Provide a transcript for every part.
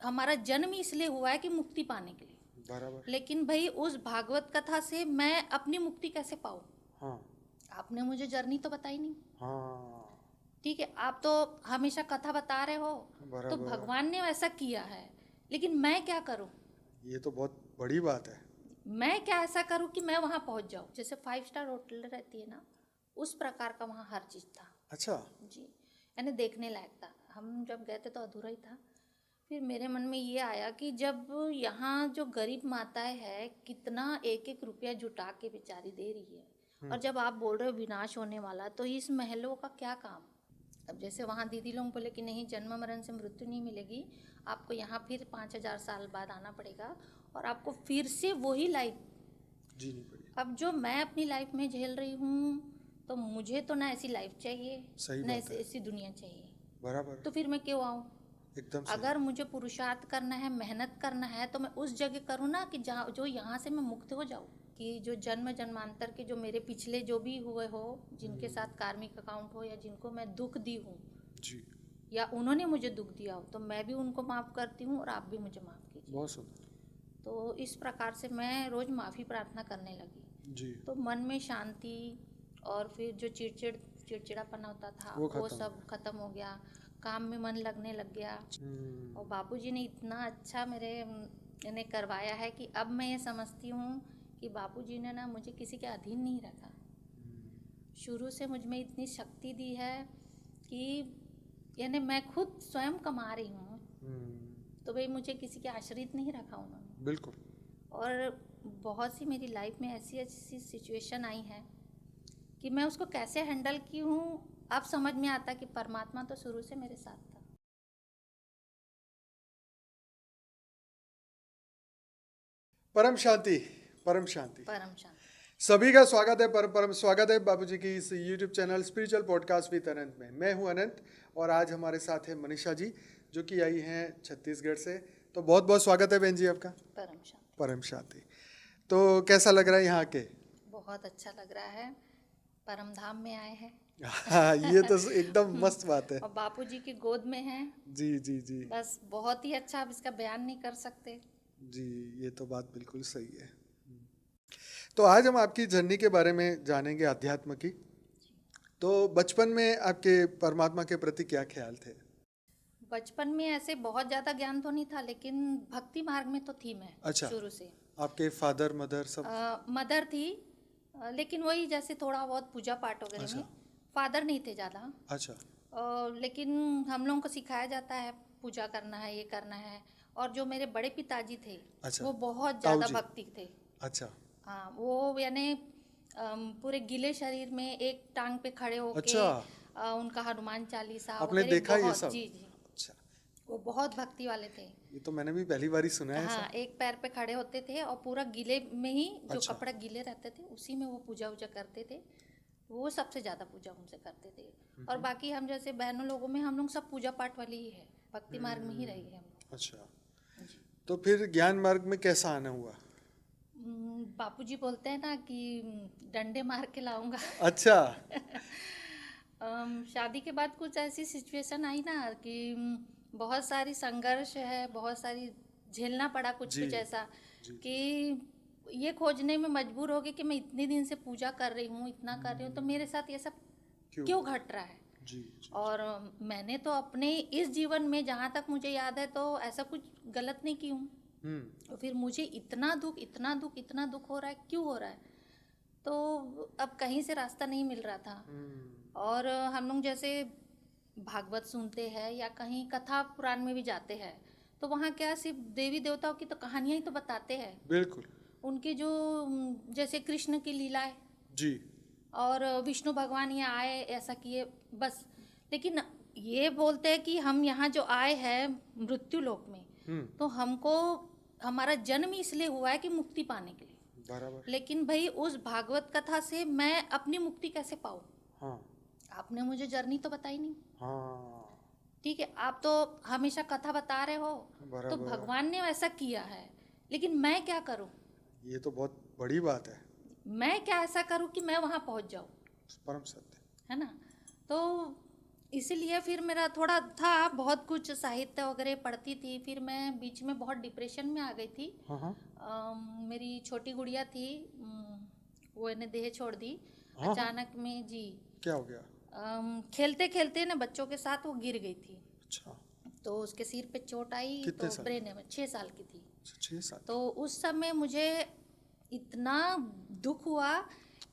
हमारा जन्म इसलिए हुआ है कि मुक्ति पाने के लिए। बराबर। लेकिन भाई उस भागवत कथा से मैं अपनी मुक्ति कैसे पाऊँ? हाँ आपने मुझे जर्नी तो बताई नहीं। हाँ। ठीक है, आप तो हमेशा कथा बता रहे हो, तो बराबर। भगवान ने वैसा किया है, लेकिन मैं क्या करूं? ये तो बहुत बड़ी बात है। मैं क्या ऐसा करूं कि मैं वहां पहुंच जाऊं? जैसे 5 स्टार होटल रहती है ना, उस प्रकार का वहां हर चीज था। अच्छा। जी, यानी देखने लायक था। हम जब गए थे तो अधूरा ही था। फिर मेरे मन में ये आया कि जब यहाँ जो गरीब माताएं है, कितना एक एक रुपया जुटा के बेचारी दे रही है, और जब आप बोल रहे हो विनाश होने वाला, तो इस महलों का क्या काम? अब जैसे वहाँ दीदी लोग बोले कि नहीं, जन्म मरण से मृत्यु नहीं मिलेगी, आपको यहाँ फिर 5,000 साल बाद आना पड़ेगा और आपको फिर से वही लाइफ। जीनी पड़ी। अब जो मैं अपनी लाइफ में झेल रही हूँ, तो मुझे तो ना ऐसी लाइफ चाहिए, सही ना बात है। ऐसी दुनिया चाहिए। बराबर। तो फिर मैं क्यों आऊँ? एकदम सही। अगर मुझे पुरुषार्थ करना है, मेहनत करना है, तो मैं उस जगह करूँ ना कि जहाँ जो यहाँ से मैं मुक्त हो जाऊँ। कि जो जन्म जन्मांतर के जो मेरे पिछले जो भी हुए हो, जिनके साथ कार्मिक अकाउंट हो, या जिनको मैं दुख दी हूँ, जी। या उन्होंने मुझे दुख दिया हो, तो मैं भी उनको माफ़ करती हूँ और आप भी मुझे माफ़ कीजिए। बहुत सुंदर। तो इस प्रकार से मैं रोज़ माफ़ी प्रार्थना करने लगी। जी। तो मन में शांति, और फिर जो चिड़चिड़ापन होता था वो वो खत्म हो सब गया। खत्म हो गया। काम में मन लगने लग गया। और बापूजी ने इतना अच्छा मेरे ने करवाया है कि अब मैं ये समझती हूँ कि बापूजी ने ना मुझे किसी के अधीन नहीं रखा। शुरू से मुझ में इतनी शक्ति दी है कि यानी मैं खुद स्वयं कमा रही हूँ, तो भाई मुझे किसी के आश्रित नहीं रखा उन्होंने। बिल्कुल। और बहुत सी मेरी लाइफ में ऐसी ऐसी सिचुएशन आई है कि मैं उसको कैसे हैंडल की हूँ, अब समझ में आता कि परमात्मा तो शुरू से मेरे साथ था। परम शांति। परम शांति। परम शांति। सभी का स्वागत है, परम परम स्वागत है बाबूजी की इस YouTube channel spiritual podcast with Anant में। मैं हूं अनंत, और आज हमारे साथ है मनीषा जी, जो कि आई हैं छत्तीसगढ़ से। तो बहुत बहुत स्वागत है बहन जी आपका। परम शांति। परम शांति। तो कैसा लग रहा है यहाँ के? बहुत अच्छा लग रहा है, परम धाम में आए हैं। हाँ, ये तो एकदम मस्त बात है। और बापूजी की गोद में हैं। जी जी जी। बस बहुत ही अच्छा, अब इसका बयान नहीं कर सकते। जी, ये तो बात बिल्कुल सही है। तो आज हम आपकी जर्नी के बारे में जानेंगे, अध्यात्म की। तो बचपन में आपके परमात्मा के प्रति क्या ख्याल थे? बचपन में ऐसे बहुत ज़्यादा ज्ञान तो नहीं था, लेकिन भक्ति मार्ग में तो थी मैं अच्छा। शुरू से। आपके फादर मदर सब? मदर थी, लेकिन वही जैसे थोड़ा बहुत पूजा पाठ वगैरह अच्छा। में। फादर नहीं थे ज़्यादा। अच्छा। लेकिन हम लोगों को सिखाया जाता है पूजा करना है, ये करना है। और जो मेरे बड़े पिताजी थे, अच्छा। वो बहुत ताऊ ज़्यादा जी। भक्ति थे। अच्छा। हाँ, वो यानी पूरे गीले शरीर में एक टांग पे खड़े होके अच्छा, उनका हनुमान चालीसा आपने वगैरह देखा ये बहुत। सब? जी जी, अच्छा। वो बहुत भक्ति वाले थे। ये तो मैंने भी पहली बार ही सुना है हाँ, ऐसा। एक पैर पे खड़े होते थे और पूरा गीले में ही, जो अच्छा। कपड़े गीले रहते थे उसी में वो पूजा वूजा करते थे। वो सबसे ज़्यादा पूजा उनसे करते थे। और बाकी हम जैसे बहनों लोगों में हम लोग सब पूजा पाठ वाली ही है, भक्ति मार्ग में ही रही है हम अच्छा। लोग। जी। तो फिर ज्ञान मार्ग में कैसा आना हुआ? बापूजी बोलते हैं ना कि डंडे मार के लाऊंगा। अच्छा। शादी के बाद कुछ ऐसी सिचुएशन आई ना कि बहुत सारी संघर्ष है, बहुत सारी झेलना पड़ा कुछ जी कुछ ऐसा जी। कि ये खोजने में मजबूर हो गए कि मैं इतने दिन से पूजा कर रही हूँ, इतना कर रही हूँ, तो मेरे साथ ये सब क्यों? क्यों घट रहा है? जी जी। और मैंने तो अपने इस जीवन में जहाँ तक मुझे याद है तो ऐसा कुछ गलत नहीं की हूँ। तो फिर मुझे इतना दुख, इतना दुख, इतना दुख हो रहा है, क्यों हो रहा है? तो अब कहीं से रास्ता नहीं मिल रहा था। और हम लोग जैसे भागवत सुनते हैं या कहीं कथा पुराण में भी जाते हैं, तो वहाँ क्या सिर्फ देवी देवताओं की तो कहानियाँ ही तो बताते हैं। बिल्कुल। उनकी जो जैसे कृष्ण की लीलाएं, जी। और विष्णु भगवान यहाँ आए, ऐसा किए, बस। लेकिन ये बोलते हैं कि हम यहाँ जो आए हैं मृत्यु लोक में, तो हमको हमारा जन्म इसलिए हुआ है कि मुक्ति पाने के लिए। बराबर। लेकिन भाई उस भागवत कथा से मैं अपनी मुक्ति कैसे पाऊँ? हाँ आपने मुझे जर्नी तो बताई नहीं। हाँ। ठीक है, आप तो हमेशा कथा बता रहे हो, तो बराबर। भगवान ने वैसा किया है, लेकिन मैं क्या करूँ? ये तो बहुत बड़ी बात है। मैं क्या ऐसा करूँ कि मैं वहाँ पहुँच जाऊँ? परम सत्य। है ना? तो इसीलिए फिर मेरा थोड़ा था, बहुत कुछ साहित्य वगैरह पढ़ती थी, फिर मैं बीच में बहुत डिप्रेशन में आ गई थी। हाँ हाँ मेरी छोटी गुड़िया थी, वो इन्हें देह छोड़ दी हाँ हाँ। अचानक में जी। क्या हो गया? खेलते खेलते ना बच्चों के साथ वो गिर गई थी, अच्छा। तो उसके सिर पे चोट आई, कितने तो साल? ब्रेन में 6 साल की थी। अच्छा, 6 साल। तो उस समय मुझे इतना दुख हुआ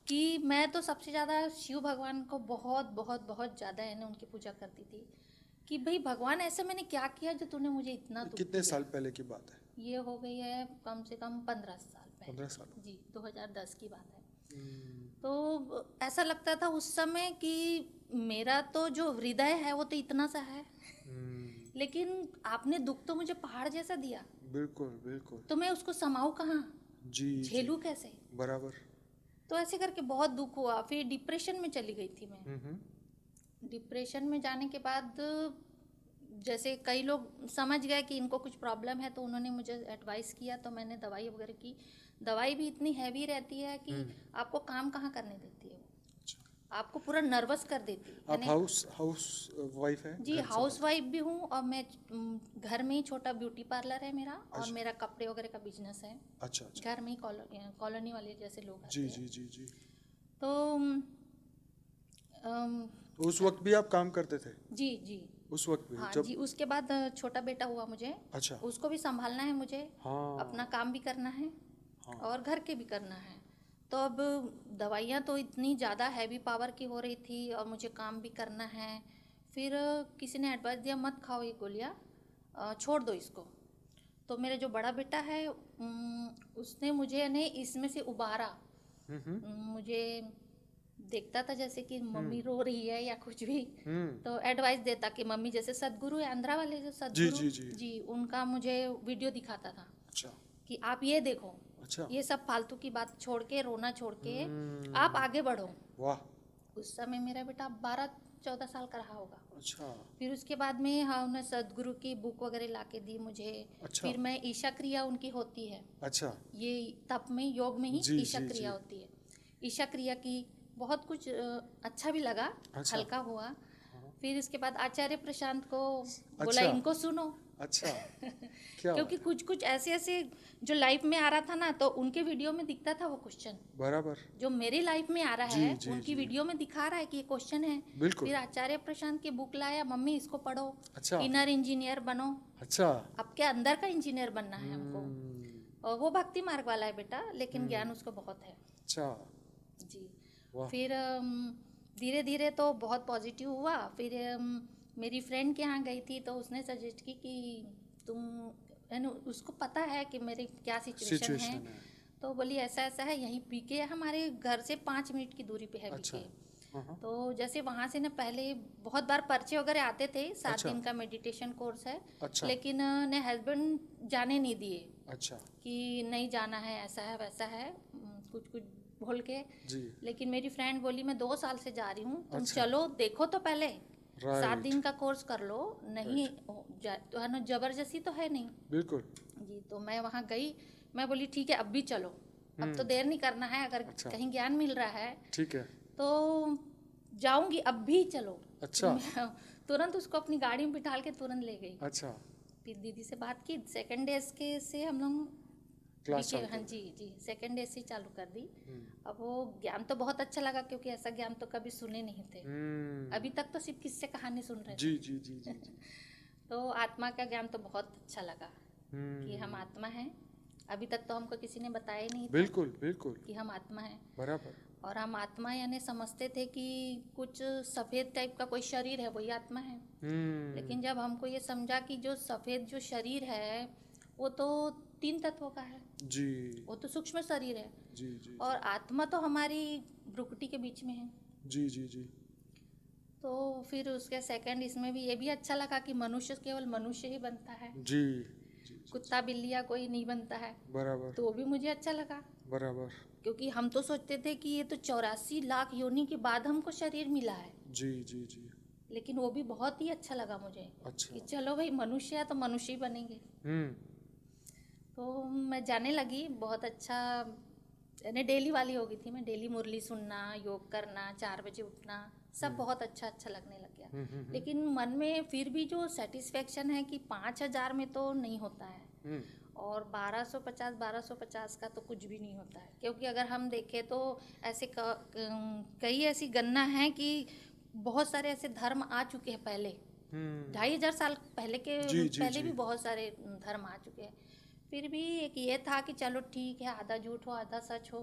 कि मैं तो सबसे ज़्यादा शिव भगवान को बहुत बहुत बहुत ज़्यादा है ना उनकी पूजा करती थी, कि भाई भगवान ऐसा मैंने क्या किया जो तूने मुझे इतना दुख कितने दिया। साल पहले की बात है? ये हो गई है कम से कम 15 साल पहले। 15 साल। जी, 2010 की बात है। हम्म, तो ऐसा लगता था उस समय कि मेरा तो जो हृदय है वो तो इतना सा है, लेकिन आपने दुख तो मुझे पहाड़ जैसा दिया, बिल्कुल बिल्कुल। तो मैं उसको समाऊं कहाँ, जी जी। झेलूं कैसे। बराबर। तो ऐसे करके बहुत दुख हुआ, फिर डिप्रेशन में चली गई थी मैं। डिप्रेशन में जाने के बाद जैसे कई लोग समझ गए कि इनको कुछ प्रॉब्लम है, तो उन्होंने मुझे एडवाइस किया, तो मैंने दवाई वगैरह की। दवाई भी इतनी हैवी रहती है कि आपको काम कहाँ करने देती है वो, अच्छा। आपको पूरा नर्वस कर देती है। आप हाउस हाउस वाइफ है? जी, घर हाउस संभालते वाइफ भी हूँ, और मैं घर में ही छोटा ब्यूटी पार्लर है मेरा, और अच्छा। मेरा कपड़े वगैरह का बिजनेस है। अच्छा अच्छा। घर में ही कॉलोनी वाले जैसे लोग आते जी हैं। जी जी जी। तो अम, तो उस वक्त भी आप काम करते थे? जी जी। उस वक्त भी हाँ जब? जी, उसके बाद छोटा बेटा हुआ मुझे, अच्छा। उसको भी संभालना है मुझे, अपना हाँ काम भी करना है हाँ। और घर के भी करना है। तो अब दवाइयाँ तो इतनी ज़्यादा हैवी पावर की हो रही थी, और मुझे काम भी करना है। फिर किसी ने एडवाइस दिया मत खाओ ये गोलियाँ, छोड़ दो इसको। तो मेरा जो बड़ा बेटा है, उसने मुझे ने इसमें से उबारा। मुझे देखता था जैसे कि मम्मी रो रही है या कुछ भी, तो एडवाइस देता कि मम्मी, जैसे सदगुरु है आंध्रा वाले जो जी सदगुरु जी जी। जी, उनका मुझे वीडियो दिखाता था अच्छा कि आप ये देखो, अच्छा। ये सब फालतू की बात छोड़ के, रोना छोड़ के आप आगे बढ़ो। वाह। उस समय मेरा बेटा 12-14 साल का रहा होगा। अच्छा फिर उसके बाद में हाँ, उन्हें सदगुरु की बुक वगैरह ला के दी मुझे। अच्छा। फिर मैं ईशा क्रिया उनकी होती है, अच्छा। ये तप में, योग में ही जी ईशा जी क्रिया जी। होती है। ईशा क्रिया की बहुत कुछ अच्छा भी लगा, अच्छा। हल्का हुआ। फिर इसके बाद आचार्य प्रशांत को बोला अच्छा इनको सुनो। अच्छा। क्या क्योंकि बात है। कुछ कुछ ऐसे ऐसे जो लाइफ में आ रहा था ना, तो उनके वीडियो में दिखता था वो क्वेश्चन, बराबर। जो मेरी लाइफ में आ रहा जी है जी उनकी जी। वीडियो में दिखा रहा है कि ये क्वेश्चन है। बिल्कुल। फिर आचार्य प्रशांत की बुक लाया, मम्मी इसको पढ़ो, अच्छा इनर इंजीनियर बनो, अच्छा। आपके अंदर का इंजीनियर बनना है हमको। और वो भक्ति मार्ग वाला है बेटा, लेकिन ज्ञान उसको बहुत है। अच्छा। जी। वाह। फिर धीरे धीरे तो बहुत पॉजिटिव हुआ। फिर मेरी फ्रेंड के यहाँ गई थी, तो उसने सजेस्ट की कि तुम, यानी उसको पता है कि मेरी क्या सिचुएशन है, सिचुएशन है। तो बोली ऐसा ऐसा है, यहीं पीके है, हमारे घर से 5 मिनट की दूरी पे है अच्छा। पीके। हाँ हाँ। तो जैसे वहाँ से ना पहले बहुत बार पर्चे वगैरह आते थे, 7 अच्छा। दिन का मेडिटेशन कोर्स है, अच्छा लेकिन ने हस्बैंड जाने नहीं दिए अच्छा। कि नहीं जाना है, ऐसा है वैसा है, कुछ कुछ बोल के। जी। लेकिन मेरी फ्रेंड बोली मैं 2 साल से जा रही हूँ, तुम अच्छा। चलो देखो तो पहले, 7 राइट। दिन का कोर्स कर लो, नहीं तो है ना, जबरदस्ती तो है नहीं। बिल्कुल। जी, तो मैं वहाँ गई, मैं बोली ठीक है अब भी चलो, अब तो देर नहीं करना है, अगर अच्छा। कहीं ज्ञान मिल रहा है ठीक है। तो जाऊंगी, अब भी चलो। अच्छा। मैं तुरंत उसको अपनी गाड़ी में बिठा के तुरंत ले गई। अच्छा। फिर दीदी से बात की, सेकंड डे के से हम लोग क्लास चालू हाँ कर जी जी, सेकंड डे से ही चालू कर दी। हम्म। अब वो ज्ञान तो बहुत अच्छा लगा, क्योंकि ऐसा ज्ञान तो कभी सुने नहीं थे। अभी तक तो सिर्फ किस्से कहानी सुन रहे थे। जी जी जी जी जी। तो आत्मा का ज्ञान तो बहुत अच्छा लगा कि हम हम्म। आत्मा हैं। अभी तक तो हमको किसी ने बताया ही नहीं था बिल्कुल बिल्कुल। कि हम आत्मा हैं। बराबर। और हम आत्मा यानी समझते थे कि कुछ सफ़ेद टाइप का कोई शरीर है, वही आत्मा है। लेकिन जब हमको ये समझा कि जो सफ़ेद जो शरीर है वो तो 3 तत्वों का है, जी वो तो सूक्ष्म शरीर है, जी जी और आत्मा तो हमारी भ्रुकुटी के बीच में है। जी जी जी। तो फिर उसके सेकंड इसमें भी ये भी अच्छा लगा कि मनुष्य केवल मनुष्य ही बनता है, जी जी जी। कुत्ता बिल्ली या कोई नहीं बनता है। बराबर तो वो भी मुझे अच्छा लगा, बराबर। क्योंकि हम तो सोचते थे कि ये तो 84 लाख योनि के बाद हमको शरीर मिला है। जी जी जी। लेकिन वो भी बहुत ही अच्छा लगा मुझे अच्छा। कि चलो भाई, मनुष्य है तो मनुष्य ही बनेंगे। हम्म। तो मैं जाने लगी, बहुत अच्छा, यानी डेली वाली हो गई थी मैं। डेली मुरली सुनना, योग करना, 4 बजे उठना, सब बहुत अच्छा अच्छा लगने लग गया। लेकिन मन में फिर भी जो सेटिस्फेक्शन है कि 5,000 में तो नहीं होता है, और 1250 का तो कुछ भी नहीं होता है। क्योंकि अगर हम देखें तो ऐसे कई ऐसी गणना है कि बहुत सारे ऐसे धर्म आ चुके हैं पहले, 2,500 साल पहले के जी जी पहले जी। भी बहुत सारे धर्म आ चुके हैं। फिर भी एक ये था कि चलो ठीक है, आधा झूठ हो आधा सच हो,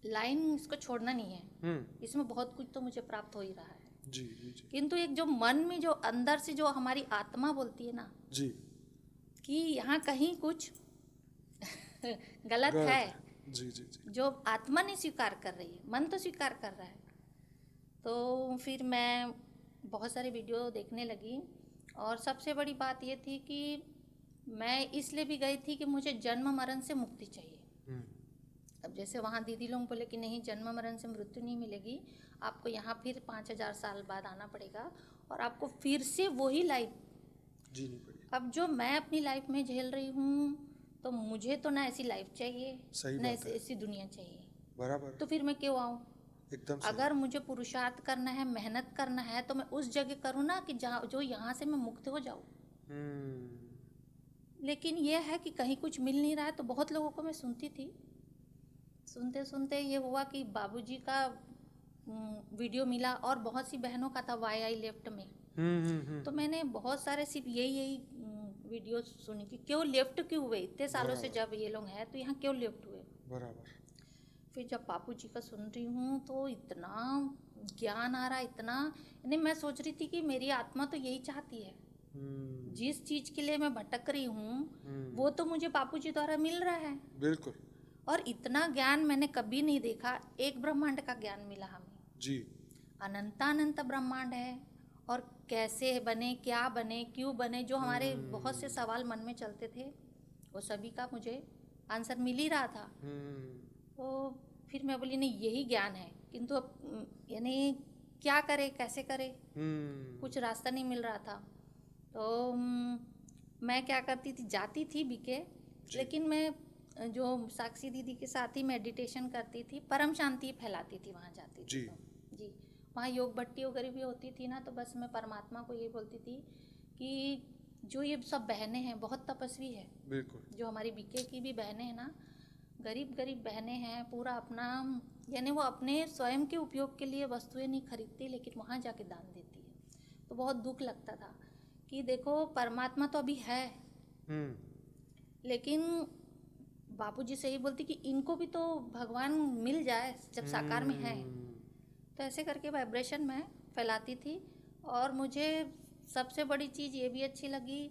लाइन इसको छोड़ना नहीं है, इसमें बहुत कुछ तो मुझे प्राप्त हो ही रहा है। जी जी जी किंतु एक जो मन में जो अंदर से जो हमारी आत्मा बोलती है ना जी, कि यहाँ कहीं कुछ गलत गलत है, है। जी जी जी। जो आत्मा नहीं स्वीकार कर रही है, मन तो स्वीकार कर रहा है। तो फिर मैं बहुत सारे वीडियो देखने लगी, और सबसे बड़ी बात ये थी कि मैं इसलिए भी गई थी कि मुझे जन्म मरण से मुक्ति चाहिए। अब जैसे वहाँ दीदी लोग बोले कि नहीं, जन्म मरण से मृत्यु नहीं मिलेगी, आपको यहाँ फिर 5,000 साल बाद आना पड़ेगा और आपको फिर से वही लाइफ जीनी पड़ेगी। अब जो मैं अपनी लाइफ में झेल रही हूँ, तो मुझे तो ना ऐसी लाइफ चाहिए, सही ना बात है। ऐसी दुनिया चाहिए। बराबर, तो फिर मैं क्यों आऊँ? एकदम सही। अगर मुझे पुरुषार्थ करना है, मेहनत करना है, तो मैं उस जगह करूँ ना कि जहाँ जो यहाँ से मैं मुक्त हो जाऊँ। लेकिन ये है कि कहीं कुछ मिल नहीं रहा है। तो बहुत लोगों को मैं सुनती थी, सुनते सुनते ये हुआ कि बाबूजी का वीडियो मिला, और बहुत सी बहनों का था वाई आई लेफ्ट में। तो मैंने बहुत सारे सिर्फ यही वीडियो सुनी कि क्यों लेफ्ट क्यों हुए, इतने सालों से जब ये लोग हैं तो यहाँ क्यों लेफ्ट हुए। बराबर। फिर जब बापू जी का सुन रही हूँ तो इतना ज्ञान आ रहा, इतना, यानी मैं सोच रही थी कि मेरी आत्मा तो यही चाहती है, जिस चीज के लिए मैं भटक रही हूँ वो तो मुझे बापू जी द्वारा मिल रहा है। बिल्कुल। और इतना ज्ञान मैंने कभी नहीं देखा। एक ब्रह्मांड का ज्ञान मिला हमें जी। अनंतानंत ब्रह्मांड है, और कैसे बने, क्या बने, क्यों बने, जो हमारे बहुत से सवाल मन में चलते थे वो सभी का मुझे आंसर मिल ही रहा था। तो फिर मैं बोली नहीं, यही ज्ञान है, किंतु अब यानी क्या करे, कैसे करे, कुछ रास्ता नहीं मिल रहा था। तो मैं क्या करती थी, जाती थी बीके, लेकिन मैं जो साक्षी दीदी के साथ ही मेडिटेशन करती थी, परम शांति फैलाती थी वहाँ जाती थी। तो जी, वहाँ योग भट्टी वगैरह भी होती थी ना, तो बस मैं परमात्मा को ये बोलती थी कि जो ये सब बहनें हैं बहुत तपस्वी है। बिल्कुल। जो हमारी बीके की भी बहनें हैं ना, गरीब गरीब बहनें हैं, पूरा अपना, यानी वो अपने स्वयं के उपयोग के लिए वस्तुएं नहीं खरीदती, लेकिन वहाँ जाके दान देती है। तो बहुत दुख लगता था कि देखो परमात्मा तो अभी है, लेकिन बापूजी से ही बोलती कि इनको भी तो भगवान मिल जाए जब साकार में है। तो ऐसे करके वाइब्रेशन में फैलाती थी। और मुझे सबसे बड़ी चीज़ ये भी अच्छी लगी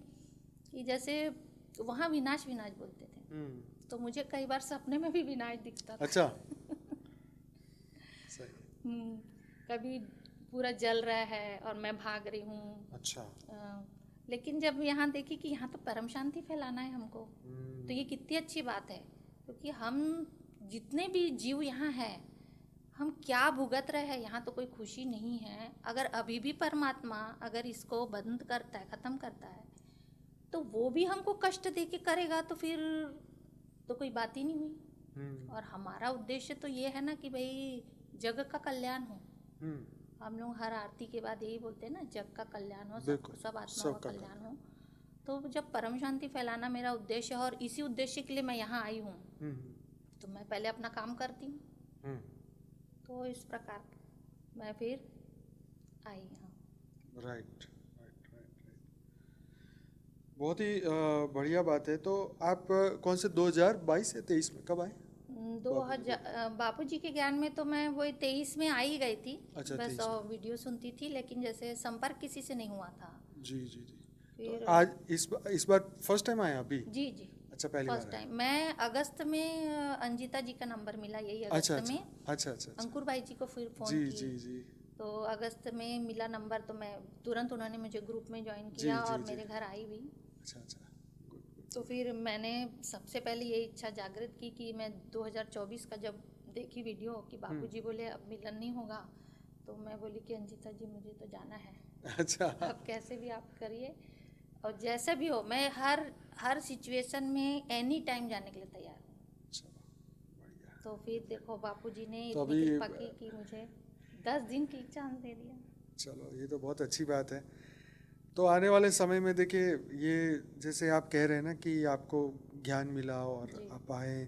कि जैसे वहाँ विनाश विनाश बोलते थे, तो मुझे कई बार सपने में भी विनाश दिखता था। अच्छा। सही। कभी पूरा जल रहा है और मैं भाग रही हूँ। अच्छा। लेकिन जब यहाँ देखी कि यहाँ तो परम शांति फैलाना है हमको, तो ये कितनी अच्छी बात है। क्योंकि हम जितने भी जीव यहाँ हैं, हम क्या भुगत रहे हैं, यहाँ तो कोई खुशी नहीं है। अगर अभी भी परमात्मा अगर इसको बंद करता है, ख़त्म करता है, तो वो भी हमको कष्ट दे के करेगा, तो फिर तो कोई बात ही नहीं हुई। और हमारा उद्देश्य तो ये है ना कि भाई जग का कल्याण हो। हम लोग हर आरती के बाद यही बोलते हैं ना, जग का कल्याण हो, सब आत्माओं का कल्याण हो। तो जब परम शांति फैलाना मेरा उद्देश्य है और इसी उद्देश्य के लिए मैं यहाँ आई हूँ, तो मैं पहले अपना काम करती हूँ। तो इस प्रकार मैं फिर आई यहाँ। राइट। बहुत ही बढ़िया बात है। तो आप कौन से 2022 या 23 में कब आए? 2000 बापूजी के ज्ञान में तो मैं वही 23 में आई गई थी। अच्छा, बस 23 में। वीडियो सुनती थी, लेकिन जैसे संपर्क किसी से नहीं हुआ था। जी जी जी। फिर तो आज इस बार फर्स्ट टाइम आए अभी? जी जी, अच्छा, पहली बार फर्स्ट टाइम। मैं अगस्त में अंजिता जी का नंबर मिला, यही अगस्त अच्छा में। अच्छा अच्छा। अंकुर भाई जी को फिर फ़ोन जी की, जी जी। तो अगस्त में मिला नंबर, तो मैं तुरंत, उन्होंने मुझे ग्रुप में ज्वाइन जी, किया जी, और जी। मेरे घर आई भी। अच्छा अच्छा। तो फिर मैंने सबसे पहले ये इच्छा जागृत की कि मैं 2024 का जब देखी वीडियो कि बापूजी बोले अब मिलन नहीं होगा, तो मैं बोली कि अंजिता जी मुझे तो जाना है। अच्छा। अब कैसे भी आप करिए, और जैसे भी हो, मैं हर सिचुएशन में एनी टाइम जाने के लिए तैयार हूँ। अच्छा, बढ़िया। तो फिर देखो बापूजी ने तो इतनी अभी कृपा की कि मुझे 10 दिन की चांस दे दिया। चलो ये तो बहुत अच्छी बात है। तो आने वाले समय में देखिए, ये जैसे आप कह रहे हैं ना कि आपको ज्ञान मिला और जी आप आए,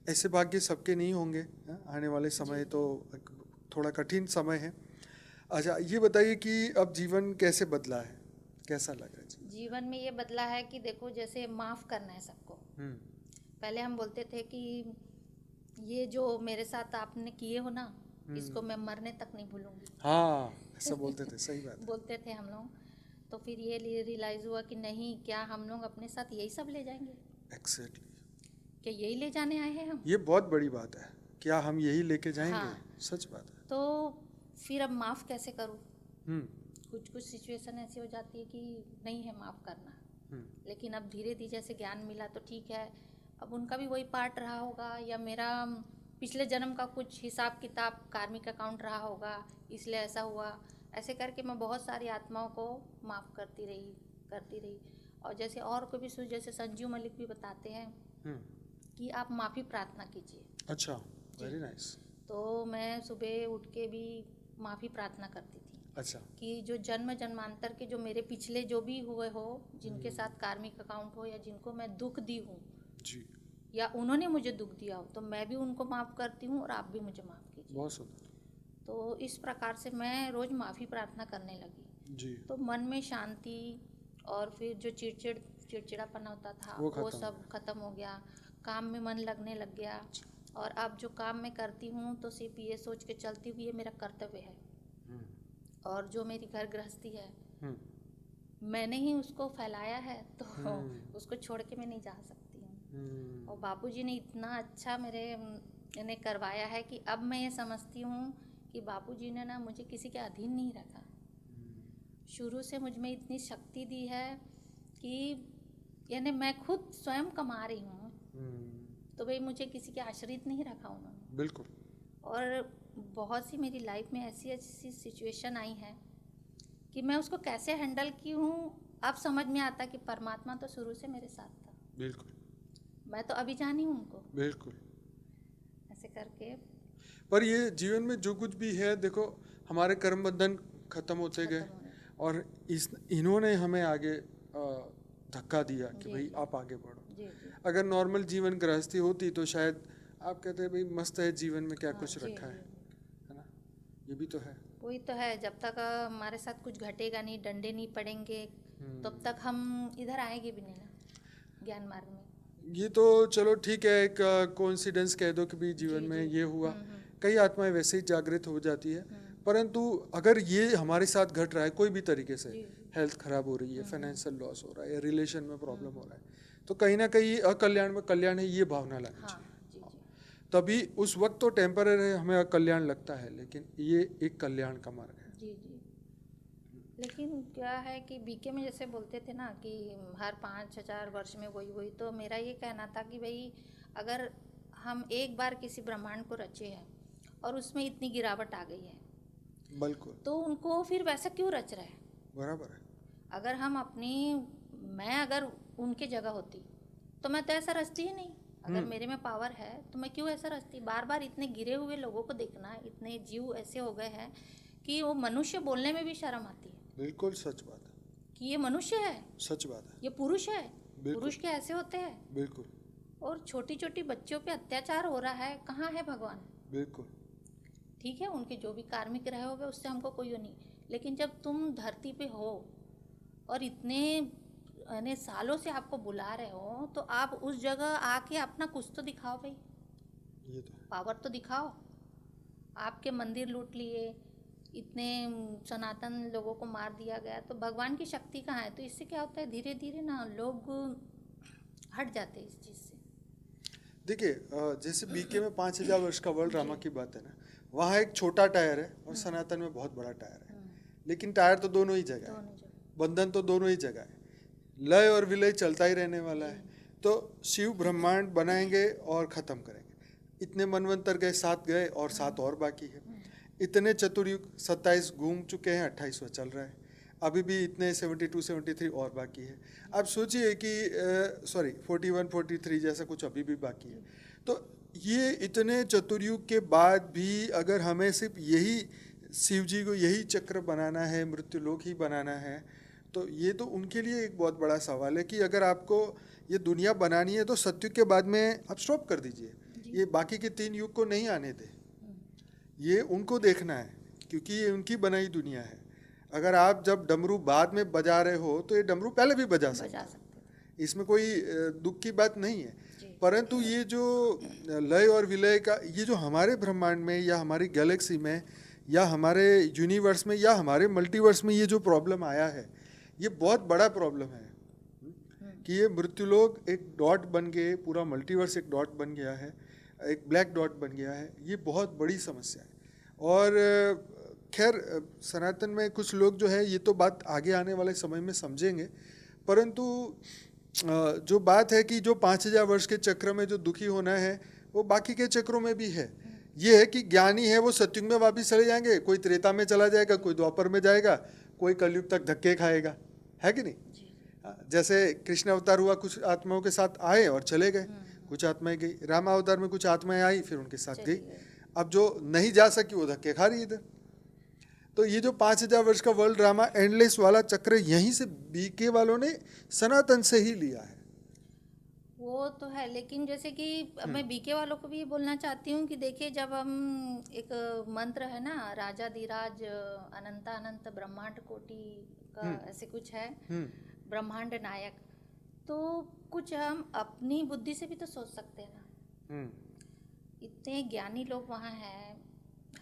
ऐसे भाग्य सबके नहीं होंगे। हाँ, आने वाले समय जी तो एक थोड़ा कठिन समय है। अच्छा ये बताइए कि अब जीवन कैसे बदला है, कैसा लग रहा है जी? जीवन में ये बदला है कि देखो, जैसे माफ़ करना है सबको। हम्म। पहले हम बोलते थे कि ये जो मेरे साथ आपने किए हो ना, इसको मैं मरने तक नहीं भूलूंगी। हाँ, ऐसा बोलते थे, सही बात है। बोलते थे हम लोग। तो फिर ये रियलाइज़ हुआ कि नहीं, क्या हम लोग अपने साथ यही सब ले जाएंगे? एग्जैक्टली। क्या यही ले जाने आए हैं हम? ये बहुत बड़ी बात है, क्या हम यही लेके जाएंगे? हाँ। सच बात है। तो फिर अब माफ़ कैसे करूँ? हम्म। कुछ कुछ सिचुएशन ऐसी हो जाती है कि नहीं है माफ़ करना। हम्म। लेकिन अब धीरे धीरे जैसे ज्ञान मिला तो ठीक है। अब उनका भी वही पार्ट रहा होगा, या मेरा पिछले जन्म का कुछ हिसाब किताब कार्मिक अकाउंट रहा होगा, इसलिए ऐसा हुआ। ऐसे करके मैं बहुत सारी आत्माओं को माफ़ करती रही। और जैसे और को भी जैसे संजीव मलिक भी बताते हैं हम्म। कि आप माफ़ी प्रार्थना कीजिए। अच्छा, जी। Very nice. तो मैं सुबह उठ के भी माफ़ी प्रार्थना करती थी अच्छा। कि जो जन्म जन्मांतर के जो मेरे पिछले जो भी हुए हो, जिनके साथ कार्मिक अकाउंट हो, या जिनको मैं दुख दी हूँ, जी। या उन्होंने मुझे दुख दिया हो, तो मैं भी उनको माफ़ करती हूँ और आप भी मुझे माफ़ कीजिए। बहुत सुंदर। तो इस प्रकार से मैं रोज़ माफ़ी प्रार्थना करने लगी। जी। तो मन में शांति, और फिर जो चिड़चिड़ापन होता था वो वो खत्म सब हो खत्म हो गया। काम में मन लगने लग गया। और अब जो काम मैं करती हूँ तो सिर्फ ये सोच के चलती हुई ये मेरा कर्तव्य है। हम्म। और जो मेरी घर गृहस्थी है, हम्म। मैंने ही उसको फैलाया है, तो हम्म। उसको छोड़ के मैं नहीं जा सकती हूँ। हम्म। और बापूजी ने इतना अच्छा मेरे इन्हें करवाया है कि अब मैं ये समझती हूँ कि बापूजी ने ना मुझे किसी के अधीन नहीं रखा। शुरू से मुझ में इतनी शक्ति दी है कि यानी मैं खुद स्वयं कमा रही हूँ, तो भाई मुझे किसी के आश्रित नहीं रखा उन्होंने। बिल्कुल। और बहुत सी मेरी लाइफ में ऐसी ऐसी सिचुएशन आई है कि मैं उसको कैसे हैंडल की हूँ, अब समझ में आता कि परमात्मा तो शुरू से मेरे साथ था। बिल्कुल। मैं तो अभी जानी हूँ उनको। बिल्कुल। ऐसे करके पर ये जीवन में जो कुछ भी है, देखो हमारे कर्म बंधन खत्म होते गए, खत्म हो गया। और इन्होंने हमें आगे धक्का दिया कि जी भाई जी आप आगे बढ़ो। जी जी। अगर नॉर्मल जीवन गृहस्थी होती तो शायद आप कहते भाई मस्त है जीवन में, क्या हाँ कुछ जी रखा जी। है ना? ये भी तो है। वही तो है, जब तक हमारे साथ कुछ घटेगा नहीं, डंडे नहीं पड़ेंगे, तब तक हम इधर आएंगे भी नहीं ना ज्ञान मार्ग में। ये तो चलो ठीक है, एक कोइंसिडेंस कह दो कि भी जीवन जी में जी। ये हुआ। हम्म। कई आत्माएं वैसे ही जागृत हो जाती है। हम्म। परंतु अगर ये हमारे साथ घट रहा है कोई भी तरीके से, जी जी। हेल्थ खराब हो रही है, फाइनेंशियल लॉस हो रहा है, या रिलेशन में प्रॉब्लम हो हम्म। रहा है, तो कहीं ना कहीं अकल्याण में कल्याण है, ये भावना लानी हाँ चाहिए। जी जी तभी उस वक्त तो टेम्पररी हमें अकल्याण लगता है, लेकिन ये एक कल्याण का मार्ग है। जी जी। लेकिन क्या है कि बीके में जैसे बोलते थे ना कि हर 5,000 वर्ष में वही वही, तो मेरा ये कहना था कि भाई अगर हम एक बार किसी ब्रह्मांड को रचे हैं और उसमें इतनी गिरावट आ गई है, बिल्कुल। तो उनको फिर वैसा क्यों रच रहे हैं? बराबर है। अगर हम अपनी मैं अगर उनके जगह होती तो मैं तो ऐसा रचती ही नहीं। अगर मेरे में पावर है तो मैं क्यों ऐसा रचती? बार बार इतने गिरे हुए लोगों को देखना, इतने जीव ऐसे हो गए हैं कि वो मनुष्य बोलने में भी शर्म आती है बिल्कुल सच बात है। कि ये मनुष्य है, सच बात है। ये पुरुष है। बिल्कुल। पुरुष क्या ऐसे होते हैं? बिल्कुल। और छोटी छोटी बच्चियों पे अत्याचार हो रहा है, कहाँ है भगवान? बिल्कुल। ठीक है, उनके जो भी कार्मिक रहे होगे उससे हमको कोई वो नहीं, लेकिन जब तुम धरती पे हो और इतने यानी सालों से आपको बुला रहे हो, तो आप उस जगह आके अपना कुछ तो दिखाओ भाई, ये तो है। पावर तो दिखाओ। आपके मंदिर लूट लिए, इतने सनातन लोगों को मार दिया गया, तो भगवान की शक्ति कहाँ है? तो इससे क्या होता है, धीरे धीरे ना लोग हट जाते हैं इस चीज़ से। देखिए जैसे बीके में 5,000 वर्ष का वर्ल्ड ड्रामा जी। की बात है ना, वहाँ एक छोटा टायर है और सनातन में बहुत बड़ा टायर है। हम्म। लेकिन टायर तो दोनों ही जगह है, दोनों जगह। बंधन तो दोनों ही जगह है, लय और विलय चलता ही रहने वाला जी। है। तो शिव ब्रह्मांड बनाएंगे और ख़त्म करेंगे। इतने मनवंतर गए, 7 गए और 7 और बाकी है। इतने चतुर्युग 27 घूम चुके हैं, 28वां चल रहा है। अभी भी इतने 72 73 और बाकी है। आप सोचिए कि सॉरी 41 43 जैसा कुछ अभी भी बाकी है। तो ये इतने चतुर्युग के बाद भी अगर हमें सिर्फ यही शिव जी को यही चक्र बनाना है, मृत्युलोक ही बनाना है, तो ये तो उनके लिए एक बहुत बड़ा सवाल है कि अगर आपको ये दुनिया बनानी है तो सतयुग के बाद में आप स्टॉप कर दीजिए, जी। ये बाकी के 3 युग को नहीं आने दे, हम्म, ये उनको देखना है क्योंकि ये उनकी बनाई दुनिया है। अगर आप जब डमरू बाद में बजा रहे हो तो ये डमरू पहले भी बजा सकते बजा हो, सकते थे। इसमें कोई दुख की बात नहीं है। जी। परंतु ये जो लय और विलय का, ये जो हमारे ब्रह्मांड में या हमारी गैलेक्सी में या हमारे यूनिवर्स में या हमारे मल्टीवर्स में ये जो प्रॉब्लम आया है, ये बहुत बड़ा प्रॉब्लम है कि ये मृत्युलोक एक डॉट बन गए, पूरा मल्टीवर्स एक डॉट बन गया है, एक ब्लैक डॉट बन गया है। ये बहुत बड़ी समस्या है। और खैर सनातन में कुछ लोग जो है ये तो बात आगे आने वाले समय में समझेंगे, परंतु जो बात है कि जो 5000 वर्ष के चक्र में जो दुखी होना है वो बाकी के चक्रों में भी है। ये है कि ज्ञानी है वो सतयुग में वापिस चले जाएंगे, कोई त्रेता में चला जाएगा, कोई द्वापर में जाएगा, कोई कलयुग तक धक्के खाएगा, है कि नहीं? जी। जैसे कृष्ण अवतार हुआ, कुछ आत्माओं के साथ आए और चले गए, कुछ आत्माएं गई। राम अवतार में कुछ आत्माएं आई फिर उनके साथ चली गई। गई। अब जो नहीं जा सकी वो धक्के खा रही इधर। तो ये जो 5000 वर्ष का वर्ल्ड ड्रामा एंडलेस वाला चक्र यहीं से बीके वालों ने सनातन से ही लिया है। वो तो है, लेकिन जैसे कि अब मैं बीके वालों को भी ये बोलना चाहती हूँ कि देखिए, जब हम एक मंत्र है ना, राजा धीराज अनंत अनंत ब्रह्मांड कोटि का ऐसे कुछ है, ब्रह्मांड नायक, तो कुछ हम अपनी बुद्धि से भी तो सोच सकते हैं ना। इतने ज्ञानी लोग वहाँ हैं,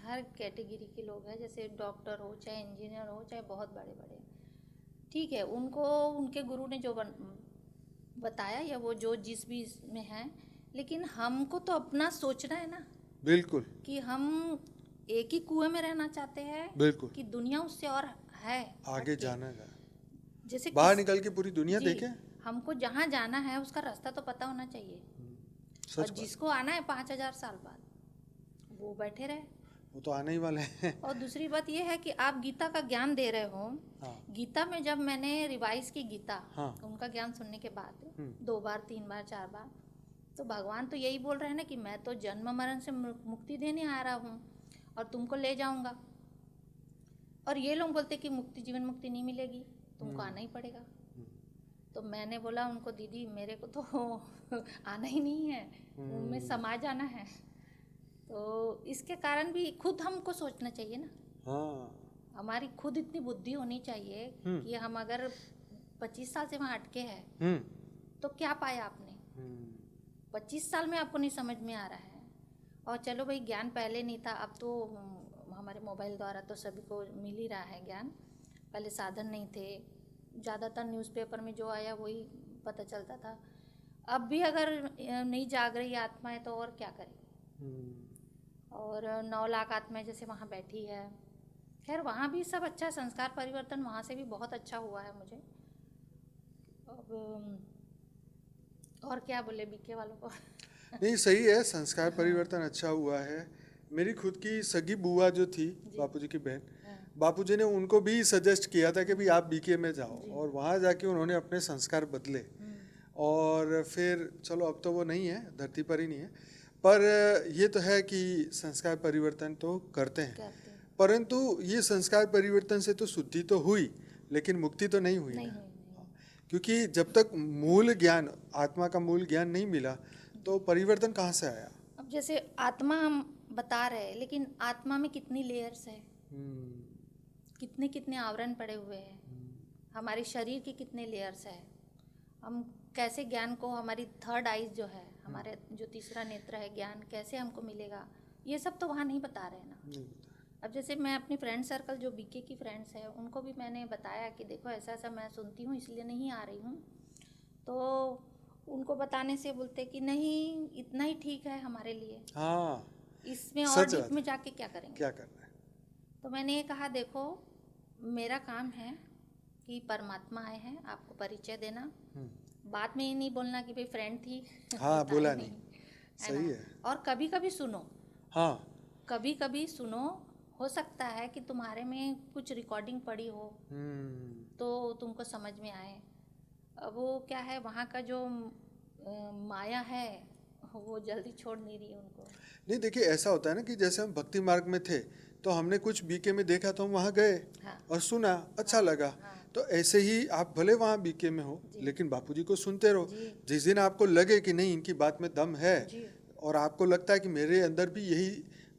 हर कैटेगरी के लोग हैं, जैसे डॉक्टर हो चाहे इंजीनियर हो चाहे बहुत बड़े बड़े, ठीक है, उनको उनके गुरु ने जो बताया या वो जो जिस भी इसमें है, लेकिन हमको तो अपना सोचना है ना। बिल्कुल कि हम एक ही कुएं में रहना चाहते हैं, बिल्कुल, कि दुनिया उससे और है आगे हटके। जाना है, जैसे बाहर निकल के पूरी दुनिया जी, देखे। हमको जहाँ जाना है उसका रास्ता तो पता होना चाहिए। सच और बात। जिसको आना है 5000 साल बाद, वो बैठे रहे। वो तो आने ही वाले हैं। और दूसरी बात ये है कि आप गीता का ज्ञान दे रहे हो। हाँ। गीता में जब मैंने रिवाइज की गीता, हाँ। उनका ज्ञान सुनने के बाद 2 बार 3 बार 4 बार, तो भगवान तो यही बोल रहे हैं ना कि मैं तो जन्म मरण से मुक्ति देने आ रहा हूँ और तुमको ले जाऊंगा। और ये लोग बोलते कि मुक्ति, जीवन मुक्ति नहीं मिलेगी, तुमको आना ही पड़ेगा। तो मैंने बोला उनको, दीदी मेरे को तो आना ही नहीं है, उनमें समा जाना है। तो इसके कारण भी खुद हमको सोचना चाहिए ना। हाँ। हमारी खुद इतनी बुद्धि होनी चाहिए कि हम अगर 25 साल से वहाँ अटके हैं तो क्या पाया आपने? 25 साल में आपको नहीं समझ में आ रहा है। और चलो भाई, ज्ञान पहले नहीं था, अब तो हमारे मोबाइल द्वारा तो सभी को मिल ही रहा है ज्ञान। पहले साधन नहीं थे, ज़्यादातर न्यूज़पेपर में जो आया वही पता चलता था। अब भी अगर नहीं जाग रही आत्माएं तो और क्या करें। और 9 लाख आत्माएं जैसे वहाँ बैठी है, खैर वहाँ भी सब अच्छा, संस्कार परिवर्तन वहाँ से भी बहुत अच्छा हुआ है मुझे। अब और क्या बोले बीके वालों को। नहीं सही है, संस्कार परिवर्तन अच्छा हुआ है। मेरी खुद की सगी बुआ जो थी, बापूजी की बहन, बापूजी ने उनको भी सजेस्ट किया था कि भाई आप बीके में जाओ, और वहाँ जाके उन्होंने अपने संस्कार बदले। और फिर चलो अब तो वो नहीं है, धरती पर ही नहीं है, पर ये तो है कि संस्कार परिवर्तन तो करते हैं। परंतु ये संस्कार परिवर्तन से तो शुद्धि तो हुई, लेकिन मुक्ति तो नहीं हुई ना। क्योंकि जब तक मूल ज्ञान, आत्मा का मूल ज्ञान नहीं मिला तो परिवर्तन कहाँ से आया? अब जैसे आत्मा हम बता रहे हैं, लेकिन आत्मा में कितनी लेयर्स है, कितने कितने आवरण पड़े हुए हैं, हमारे शरीर के कितने लेयर्स है, हम कैसे ज्ञान को, हमारी थर्ड आइज जो है, हमारे जो तीसरा नेत्र है, ज्ञान कैसे हमको मिलेगा, ये सब तो वहाँ नहीं बता रहे ना। अब जैसे मैं अपनी फ्रेंड सर्कल जो बीके की फ्रेंड्स है उनको भी मैंने बताया कि देखो ऐसा ऐसा मैं सुनती हूँ इसलिए नहीं आ रही हूँ, तो उनको बताने से बोलते कि नहीं इतना ही ठीक है हमारे लिए। हाँ, इसमें और डीप में जाके क्या करेंगे, क्या करना है। तो मैंने ये कहा, देखो मेरा काम है कि परमात्मा आए हैं आपको परिचय देना, बात में ये नहीं बोलना कि भाई फ्रेंड थी। हाँ, बोला नहीं, सही है। और कभी कभी सुनो, हाँ, कभी कभी सुनो, हो सकता है कि तुम्हारे में कुछ रिकॉर्डिंग पड़ी हो तो तुमको समझ में आए। अब वो क्या है, वहाँ का जो माया है वो जल्दी छोड़ नहीं रही उनको। नहीं देखिए, ऐसा होता है ना कि जैसे हम भक्ति मार्ग में थे तो हमने कुछ बीके में देखा तो हम वहाँ गए हाँ। और सुना, अच्छा लगा। हाँ। तो ऐसे ही आप भले वहाँ बीके में हो, जी। लेकिन बापूजी को सुनते रहो। जी। जिस दिन आपको लगे कि नहीं इनकी बात में दम है, जी। और आपको लगता है कि मेरे अंदर भी यही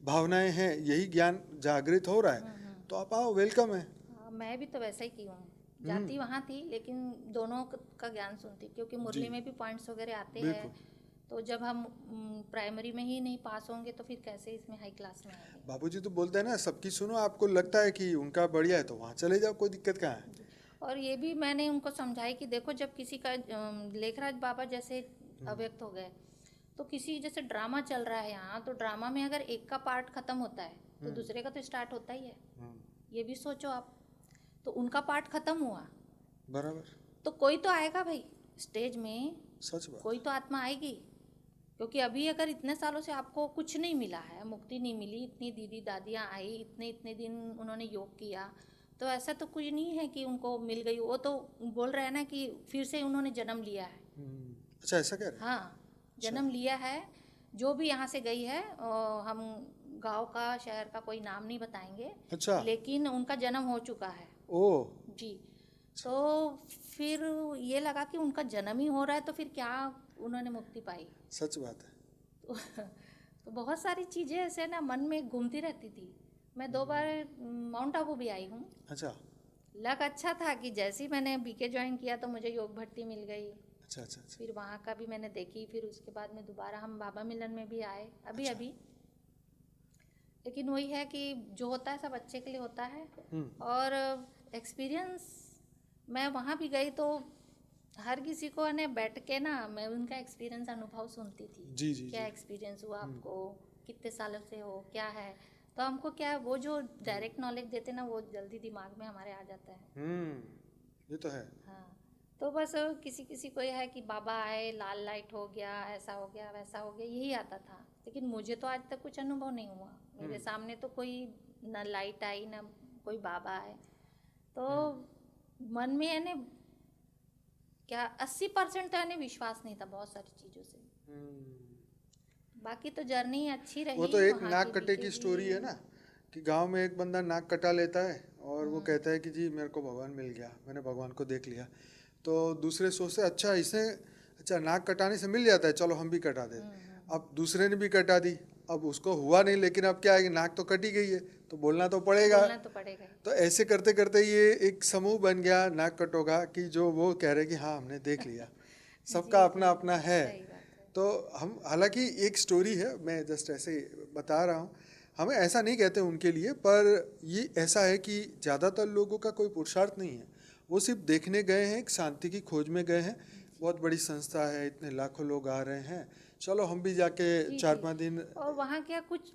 भावनाएं हैं, यही ज्ञान जागृत हो रहा है, तो आप आओ, वेलकम है। हाँ, मैं भी तो वैसा ही की हूँ। जाती वहाँ थी, लेकिन दोनों का ज्ञान सुनती, क्योंकि मुरली जी। में भी पॉइंट्स वगैरह आते बिल्कुल। हैं। तो जब हम प्राइमरी में ही नहीं पास होंगे तो फिर कैसे इसमें हाई क्लास में आएंगे। बाबूजी तो बोलते हैं ना, सबकी सुनो, आपको लगता है कि उनका बढ़िया है तो वहाँ चले जाओ, कोई दिक्कत कहाँ है। और ये भी मैंने उनको समझाई कि देखो, जब किसी का लेखराज बाबा जैसे अव्यक्त हो गए, तो किसी जैसे ड्रामा चल रहा है यहाँ, तो ड्रामा में अगर एक का पार्ट खत्म होता है तो दूसरे का तो स्टार्ट होता ही है। ये भी सोचो आप। तो उनका पार्ट खत्म हुआ, बराबर। तो कोई तो आएगा भाई स्टेज में, सच बात। कोई तो आत्मा आएगी। क्योंकि अभी अगर इतने सालों से आपको कुछ नहीं मिला है, मुक्ति नहीं मिली, इतनी दीदी दादियाँ आई, इतने इतने दिन उन्होंने योग किया, तो ऐसा तो कुछ नहीं है कि उनको मिल गई। वो तो बोल रहे हैं ना कि फिर से उन्होंने जन्म लिया है। अच्छा, ऐसा कह रहे हैं? हाँ, जन्म लिया है। जो भी यहाँ से गई है, हम गांव का शहर का कोई नाम नहीं बताएंगे, अच्छा। लेकिन उनका जन्म हो चुका है। ओह। जी। तो फिर ये लगा कि उनका जन्म ही हो रहा है, तो फिर क्या उन्होंने मुक्ति पाई। सच बात है। तो बहुत सारी चीज़ें ऐसे ना मन में घूमती रहती थी। मैं 2 बार माउंट आबू भी आई हूँ। अच्छा लक अच्छा था कि जैसे ही मैंने बीके ज्वाइन किया तो मुझे योग भर्ती मिल गई। अच्छा अच्छा अच्छा। फिर वहाँ का भी मैंने देखी, फिर उसके बाद में दोबारा हम बाबा मिलन में भी आए अभी अच्छा। अभी। लेकिन वही है कि जो होता है सब अच्छे के लिए होता है। और एक्सपीरियंस, मैं वहाँ भी गई तो हर किसी को ने बैठ के ना मैं उनका एक्सपीरियंस अनुभव सुनती थी। जी जी क्या जी। एक्सपीरियंस हुआ आपको, कितने सालों से हो, क्या है। तो हमको क्या वो जो डायरेक्ट नॉलेज देते ना, वो जल्दी दिमाग में हमारे आ जाता है। ये तो है। हाँ। तो बस किसी किसी को यह है कि बाबा आए, लाल लाइट हो गया, ऐसा हो गया, वैसा हो गया, यही आता था। लेकिन मुझे तो आज तक कुछ अनुभव नहीं हुआ। मेरे सामने तो कोई न लाइट आई, न कोई बाबा आए। तो मन में यानी क्या 80% तो यानी विश्वास नहीं था बहुत सारी चीज़ों से। बाकी तो जर्नी अच्छी रही। वो तो एक वहाँ नाक की कटे की स्टोरी है ना, कि गांव में एक बंदा नाक कटा लेता है और वो कहता है कि जी मेरे को भगवान मिल गया, मैंने भगवान को देख लिया। तो दूसरे सोचते अच्छा इसने, अच्छा नाक कटाने से मिल जाता है, चलो हम भी कटा देते। अब दूसरे ने भी कटा दी, अब उसको हुआ नहीं, लेकिन अब क्या है कि नाक तो कटी गई है तो बोलना तो पड़ेगा। बोलना तो पड़ेगा ही। तो ऐसे करते करते ये एक समूह बन गया नाक कटोगा, कि जो वो कह रहे कि हाँ हमने देख लिया। सबका जी, अपना जी, अपना है। सही बात है। तो हम, हालांकि एक स्टोरी है, मैं जस्ट ऐसे ही बता रहा हूँ, हमें ऐसा नहीं कहते उनके लिए, पर ये ऐसा है कि ज़्यादातर लोगों का कोई पुरुषार्थ नहीं है, वो सिर्फ देखने गए हैं, एक शांति की खोज में गए हैं। बहुत बड़ी संस्था है, इतने लाखों लोग आ रहे हैं, चलो हम भी जाके जी, 4-5 दिन। और वहाँ क्या कुछ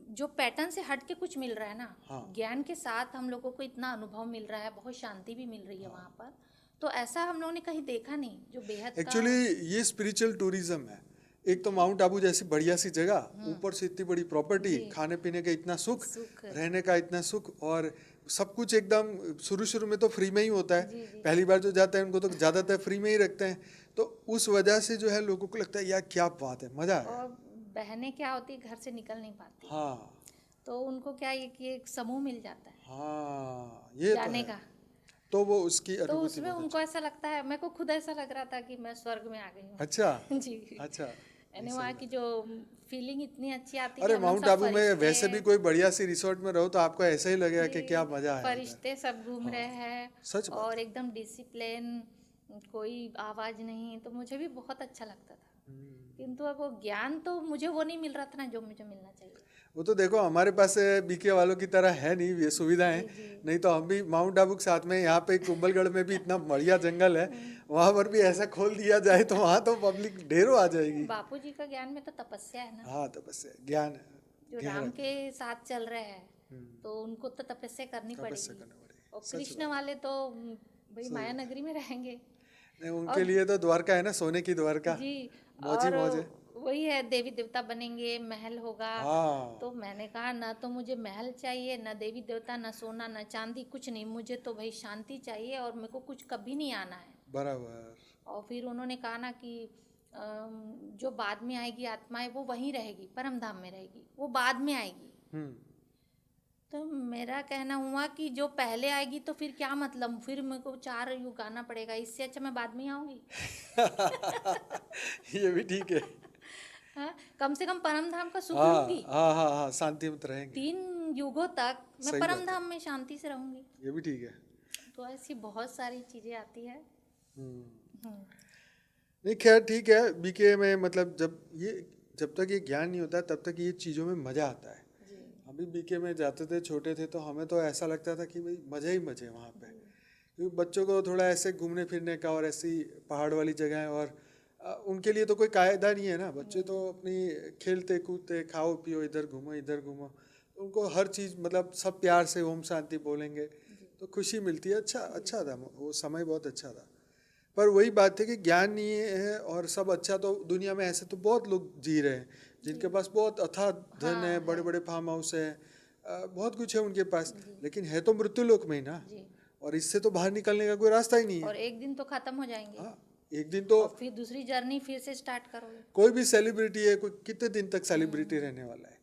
जो पैटर्न से हट के कुछ मिल रहा है ना। हाँ। ज्ञान के साथ हम लोगों को इतना अनुभव मिल रहा है, बहुत शांति भी मिल रही है वहाँ पर। तो ऐसा हम लोगों ने कहीं देखा नहीं जो बेहद का। एक्चुअली ये स्पिरिचुअल टूरिज्म है। एक तो माउंट आबू जैसी बढ़िया सी जगह, ऊपर से इतनी बड़ी प्रॉपर्टी, जी। खाने पीने का इतना सुख, सुख। रहने का इतना सुख, और सब कुछ एकदम शुरू शुरू में तो फ्री में ही होता है। जी, जी। पहली बार जो जाते हैं उनको तो ज़्यादातर फ्री में ही रखते हैं। तो उस वजह से जो है लोगों को लगता है यार क्या बात है, मज़ा है। और बहनें क्या होती घर से निकल नहीं पाती, हाँ तो उनको क्या है कि एक समूह मिल जाता है हाँ, ये तो जाने है। का। तो वो उसकी तो अनुभूति उसमें बहुत उनको ऐसा लगता है, मेरे को खुद ऐसा लग रहा था कि मैं स्वर्ग में आ गई हूँ। अच्छा जी। अच्छा। यानी सही वहाँ बात। की जो फीलिंग इतनी अच्छी आती है, अरे हम लोग माउंट सब आबू में वैसे भी फरिश्ते। कोई बढ़िया सी रिसोर्ट में रहो तो आपको ऐसा ही लगेगा कि क्या जी, मजा है इधर। फरिश्ते सब घूम रहे हैं सच बात और है। एकदम डिसिप्लिन, कोई आवाज नहीं, तो मुझे भी बहुत अच्छा लगता था। किंतु अब वो ज्ञान तो मुझे वो नहीं मिल रहा था ना जो मुझे मिलना चाहिए। वो तो देखो हमारे पास बीके वालों की तरह है नहीं ये सुविधाएं, जी, जी। नहीं तो हम भी माउंट आबू के साथ में, यहाँ पे कुंभलगढ़ में भी इतना बढ़िया जंगल है, वहां पर भी ऐसा खोल दिया जाए तो वहां तो पब्लिक ढेरों आ जाएगी। बापू जी का ज्ञान में तो तपस्या है ना। हाँ, तपस्या ज्ञान जो गहरा राम के साथ चल रहे हैं, तो उनको तो तपस्या करनी तपस्या पड़ेगी। करनी पड़ेगी। और सच कृष्ण बात। वाले तो भाई माया नगरी में रहेंगे। नहीं, उनके और लिए तो द्वारका है ना, सोने की द्वारका, जी। मौज ही और मौज है। वही है, देवी देवता बनेंगे, महल होगा। हाँ तो मैंने कहा ना तो मुझे महल चाहिए, ना देवी देवता, ना सोना, ना चांदी, कुछ नहीं। मुझे तो भाई शांति चाहिए और मेरे को कुछ कभी नहीं आना है। बराबर। और फिर उन्होंने कहा ना कि जो बाद में आएगी आत्माएं वो वहीं रहेगी, परम धाम में रहेगी, वो बाद में आएगी। तो मेरा कहना हुआ कि जो पहले आएगी तो फिर क्या मतलब, फिर मेरे को 4 युग आना पड़ेगा, इससे अच्छा मैं बाद में ही आऊंगी। ये भी ठीक है। हाँ, कम से कम परम धाम का सुख हाँ लूंगी। हाँ हाँ हाँ, शांति में तो रहेंगे। 3 युगों तक मैं सही परम बात है, धाम में शांति से रहूंगी। ये भी ठीक है। तो ऐसी बहुत सारी चीजें आती है। हम्म। हम्म। नहीं खैर ठीक है, बीके में मतलब जब तक ये ज्ञान नहीं होता तब तक ये चीज़ों में मज़ा आता है। जी। अभी बीके में जाते थे, छोटे थे, तो हमें तो ऐसा लगता था कि भाई मज़े ही मज़े वहाँ पे, क्योंकि बच्चों को थोड़ा ऐसे घूमने फिरने का और ऐसी पहाड़ वाली जगह है, और उनके लिए तो कोई कायदा नहीं है ना, बच्चे तो अपनी खेलते कूदते, खाओ पियो, इधर घूमो, उनको हर चीज़ मतलब सब प्यार से ओम शांति बोलेंगे तो खुशी मिलती है। अच्छा अच्छा था वो समय, बहुत अच्छा था। पर वही बात है कि ज्ञान नहीं है और सब अच्छा, तो दुनिया में ऐसे तो बहुत लोग जी रहे हैं जिनके जी। पास बहुत अथाह धन है, हाँ बड़े है। बड़े फार्म हाउस है, बहुत कुछ है उनके पास, जी। लेकिन है तो मृत्यु लोक में ही ना, जी। और इससे तो बाहर निकलने का कोई रास्ता ही नहीं है। और एक दिन तो खत्म हो जाएंगे। हाँ, एक दिन तो और फिर दूसरी जर्नी फिर से स्टार्ट करोगे। कोई भी सेलिब्रिटी है, कोई कितने दिन तक सेलिब्रिटी हम्म। रहने वाला है?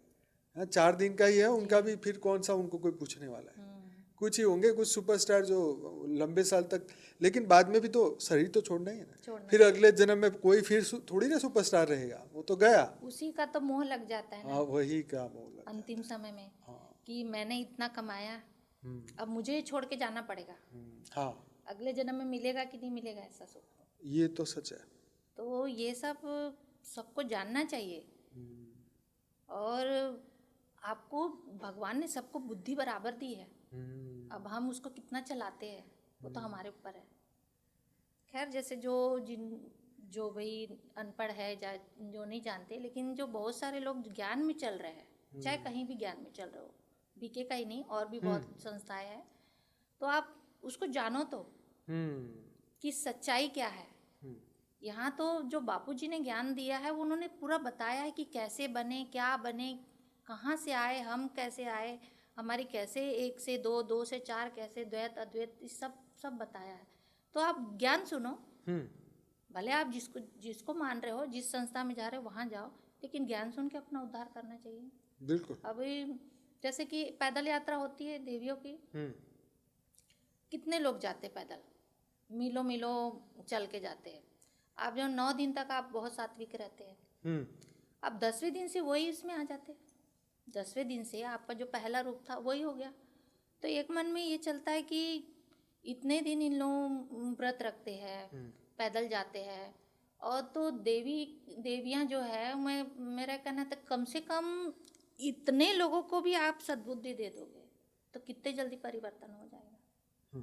हाँ, 4 दिन का ही है जी। उनका भी, फिर कौन सा उनको कोई पूछने वाला है? हम्म। कुछ ही होंगे कुछ सुपरस्टार जो लंबे साल तक, लेकिन बाद में भी तो शरीर तो छोड़ना ही है ना। छोड़ना फिर ही है। अगले जन्म में कोई फिर थोड़ी ना सुपरस्टार रहेगा, वो तो गया। उसी का तो मोह लग जाता है हाँ, ना वही का बोल रहा अंतिम था। समय में, हाँ। कि मैंने इतना कमाया, हम्म। अब मुझे छोड़ के जाना पड़ेगा। हाँ, अगले जन्म में मिलेगा कि नहीं मिलेगा ऐसा सुख। ये तो सच है। तो ये सब सबको जानना चाहिए। और आपको भगवान ने सबको बुद्धि बराबर दी है। अब हम उसको कितना चलाते हैं वो तो हमारे ऊपर है। खैर, जैसे जो भाई अनपढ़ है या जो नहीं जानते, लेकिन जो बहुत सारे लोग ज्ञान में चल रहे हैं, चाहे कहीं भी ज्ञान में चल रहे हो, बीके का ही नहीं और भी बहुत संस्थाएं हैं, तो आप उसको जानो तो हम्म। कि सच्चाई क्या है। यहाँ तो जो बापूजी ने ज्ञान दिया है वो उन्होंने पूरा बताया है कि कैसे बने, क्या बने, कहाँ से आए, हम कैसे आए, हमारी कैसे 1 से 2, 2 से 4 कैसे, द्वैत अद्वैत, इस सब बताया है। तो आप ज्ञान सुनो, भले आप जिसको जिसको मान रहे हो, जिस संस्था में जा रहे हो वहाँ जाओ, लेकिन ज्ञान सुन के अपना उद्धार करना चाहिए। बिल्कुल। अभी जैसे कि पैदल यात्रा होती है देवियों की, कितने लोग जाते पैदल, मीलों मीलों चल के जाते हैं। आप जो 9 दिन तक आप बहुत सात्विक रहते हैं, आप 10वें दिन से वही इसमें आ जाते हैं। 10वें दिन से आपका जो पहला रूप था वही हो गया। तो एक मन में ये चलता है कि इतने दिन इन लोग व्रत रखते हैं, पैदल जाते हैं, और तो देवियाँ जो है, मेरा कहना था कम से कम इतने लोगों को भी आप सद्बुद्धि दे दोगे तो कितने जल्दी परिवर्तन हो जाएगा।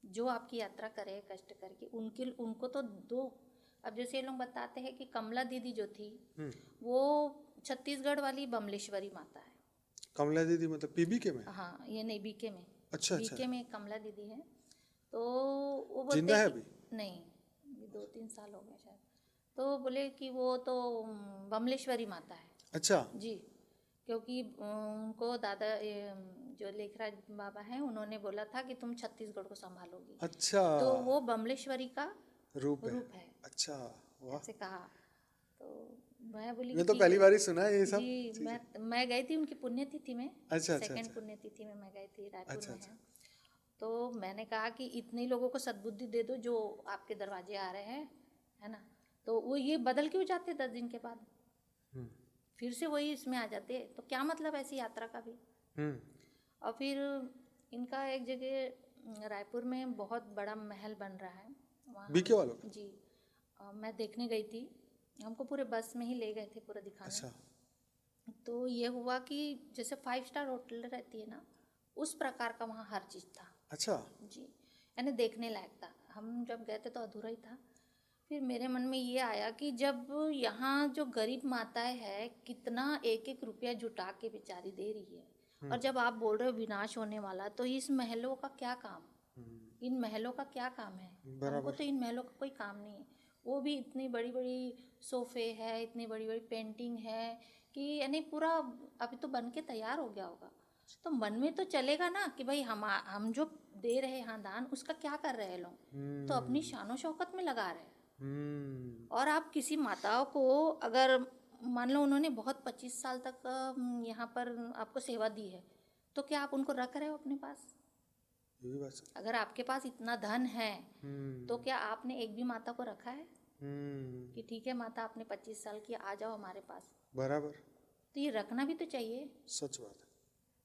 जो आपकी यात्रा करे कष्ट करके, उनको तो दो। अब जैसे ये लोग बताते हैं कि कमला दीदी जो थी, वो छत्तीसगढ़ वाली बमलेश्वरी माता है। कमला दीदी मतलब पीबीके में? हाँ, ये नहीं, बीके में। अच्छा अच्छा। बीके में एक कमला दीदी है। तो वो बोलते जिंदा हैं है कि अभी? नहीं, ये 2-3 साल हो गए शायद। तो बोले कि वो तो बमलेश्वरी माता है। अच्छा। जी, क्योंकि उनको दादा जो लेखराज बाबा हैं उन्होंने बोला था कि तुम छत्तीसगढ़ को संभालोगी, अच्छा, तो वो बमलेश्वरी का रूप है। रूप है, अच्छा, वाह। ऐसे कहा। तो मैं बोली कि मैं तो ठीक पहली है। बार ही सुना है ये सब जी, चीजें। मैं गई थी उनकी पुण्यतिथि में। अच्छा अच्छा सेकंड अच्छा पुण्यतिथि में मैं गई थी, रायपुर अच्छा में अच्छा। है। तो मैंने कहा कि इतने लोगों को सद्बुद्धि दे दो जो आपके दरवाजे आ रहे हैं, है ना। तो वो ये बदल क्यों जाते 10 दिन के बाद, फिर से वही इसमें आ जाते, तो क्या मतलब ऐसी यात्रा का भी। और फिर इनका एक जगह रायपुर में बहुत बड़ा महल बन रहा है, वहाँ बीके वालों का? जी, मैं देखने गई थी। हमको पूरे बस में ही ले गए थे पूरा दिखाने। अच्छा। तो ये हुआ कि जैसे 5 स्टार होटल रहती है ना, उस प्रकार का वहाँ हर चीज़ था। अच्छा। जी, यानी देखने लायक था। हम जब गए थे तो अधूरा ही था। फिर मेरे मन में ये आया कि जब यहाँ जो गरीब माताएं है, कितना एक एक रुपया जुटा के बेचारी दे रही है, और जब आप बोल रहे हो विनाश होने वाला, तो इस महलों का क्या काम, इन महलों का क्या काम है। हमको बराबर। तो इन महलों का कोई काम नहीं है। वो भी इतनी बड़ी बड़ी सोफे है, इतनी बड़ी बड़ी पेंटिंग है, कि यानी पूरा अभी तो बन के तैयार हो गया होगा। तो मन में तो चलेगा ना कि भाई हम जो दे रहे हैं दान, उसका क्या कर रहे हैं लोग, तो अपनी शानो शौकत में लगा रहे हैं। और आप किसी माताओं को अगर मान लो उन्होंने बहुत 25 साल तक यहाँ पर आपको सेवा दी है, तो क्या आप उनको रख रहे हो अपने पास? ये भी बात सही। अगर आपके पास इतना धन है हम्म तो क्या आपने एक भी माता को रखा है हम्म कि ठीक है माता, आपने 25 साल की, आ जाओ हमारे पास? बराबर, तो ये रखना भी तो चाहिए। सच बात है।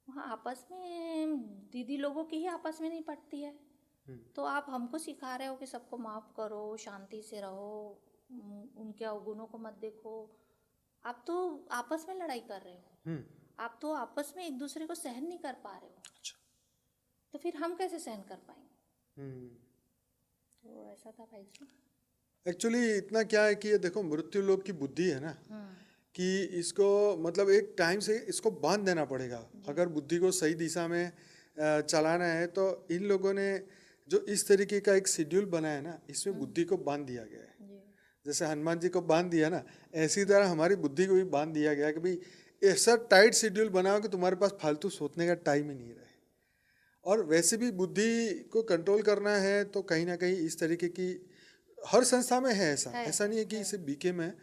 वहाँ आपस में दीदी लोगों की ही आपस में नहीं पटती है, हम्म तो आप हमको सिखा रहे हो कि सबको माफ़ करो, शांति से रहो, उनके अवगुणों को मत देखो। आप तो आपस में लड़ाई कर रहे हो, हम्म आप तो आपस में एक दूसरे को सहन नहीं कर पा रहे हो, अच्छा। तो फिर हम कैसे सहन कर पाएंगे? हम्म तो ऐसा था भाई जी। एक्चुअली इतना क्या है कि ये देखो, मृत्यु लोक की बुद्धि है ना, हम्म। कि इसको मतलब एक टाइम से इसको बांध देना पड़ेगा। अगर बुद्धि को सही दिशा में चलाना है तो इन लोगों ने जो इस तरीके का एक शेड्यूल बनाया है ना, इसमें बुद्धि को बांध दिया गया है। जी। जैसे हनुमान जी को बांध दिया ना, ऐसी तरह हमारी बुद्धि को भी बांध दिया गया कि भाई ऐसा टाइट शेड्यूल बनाओ कि तुम्हारे पास फालतू सोचने का टाइम ही नहीं रहे। और वैसे भी बुद्धि को कंट्रोल करना है तो कहीं ना कहीं इस तरीके की हर संस्था में है। ऐसा ऐसा नहीं है कि सिर्फ बीके में है।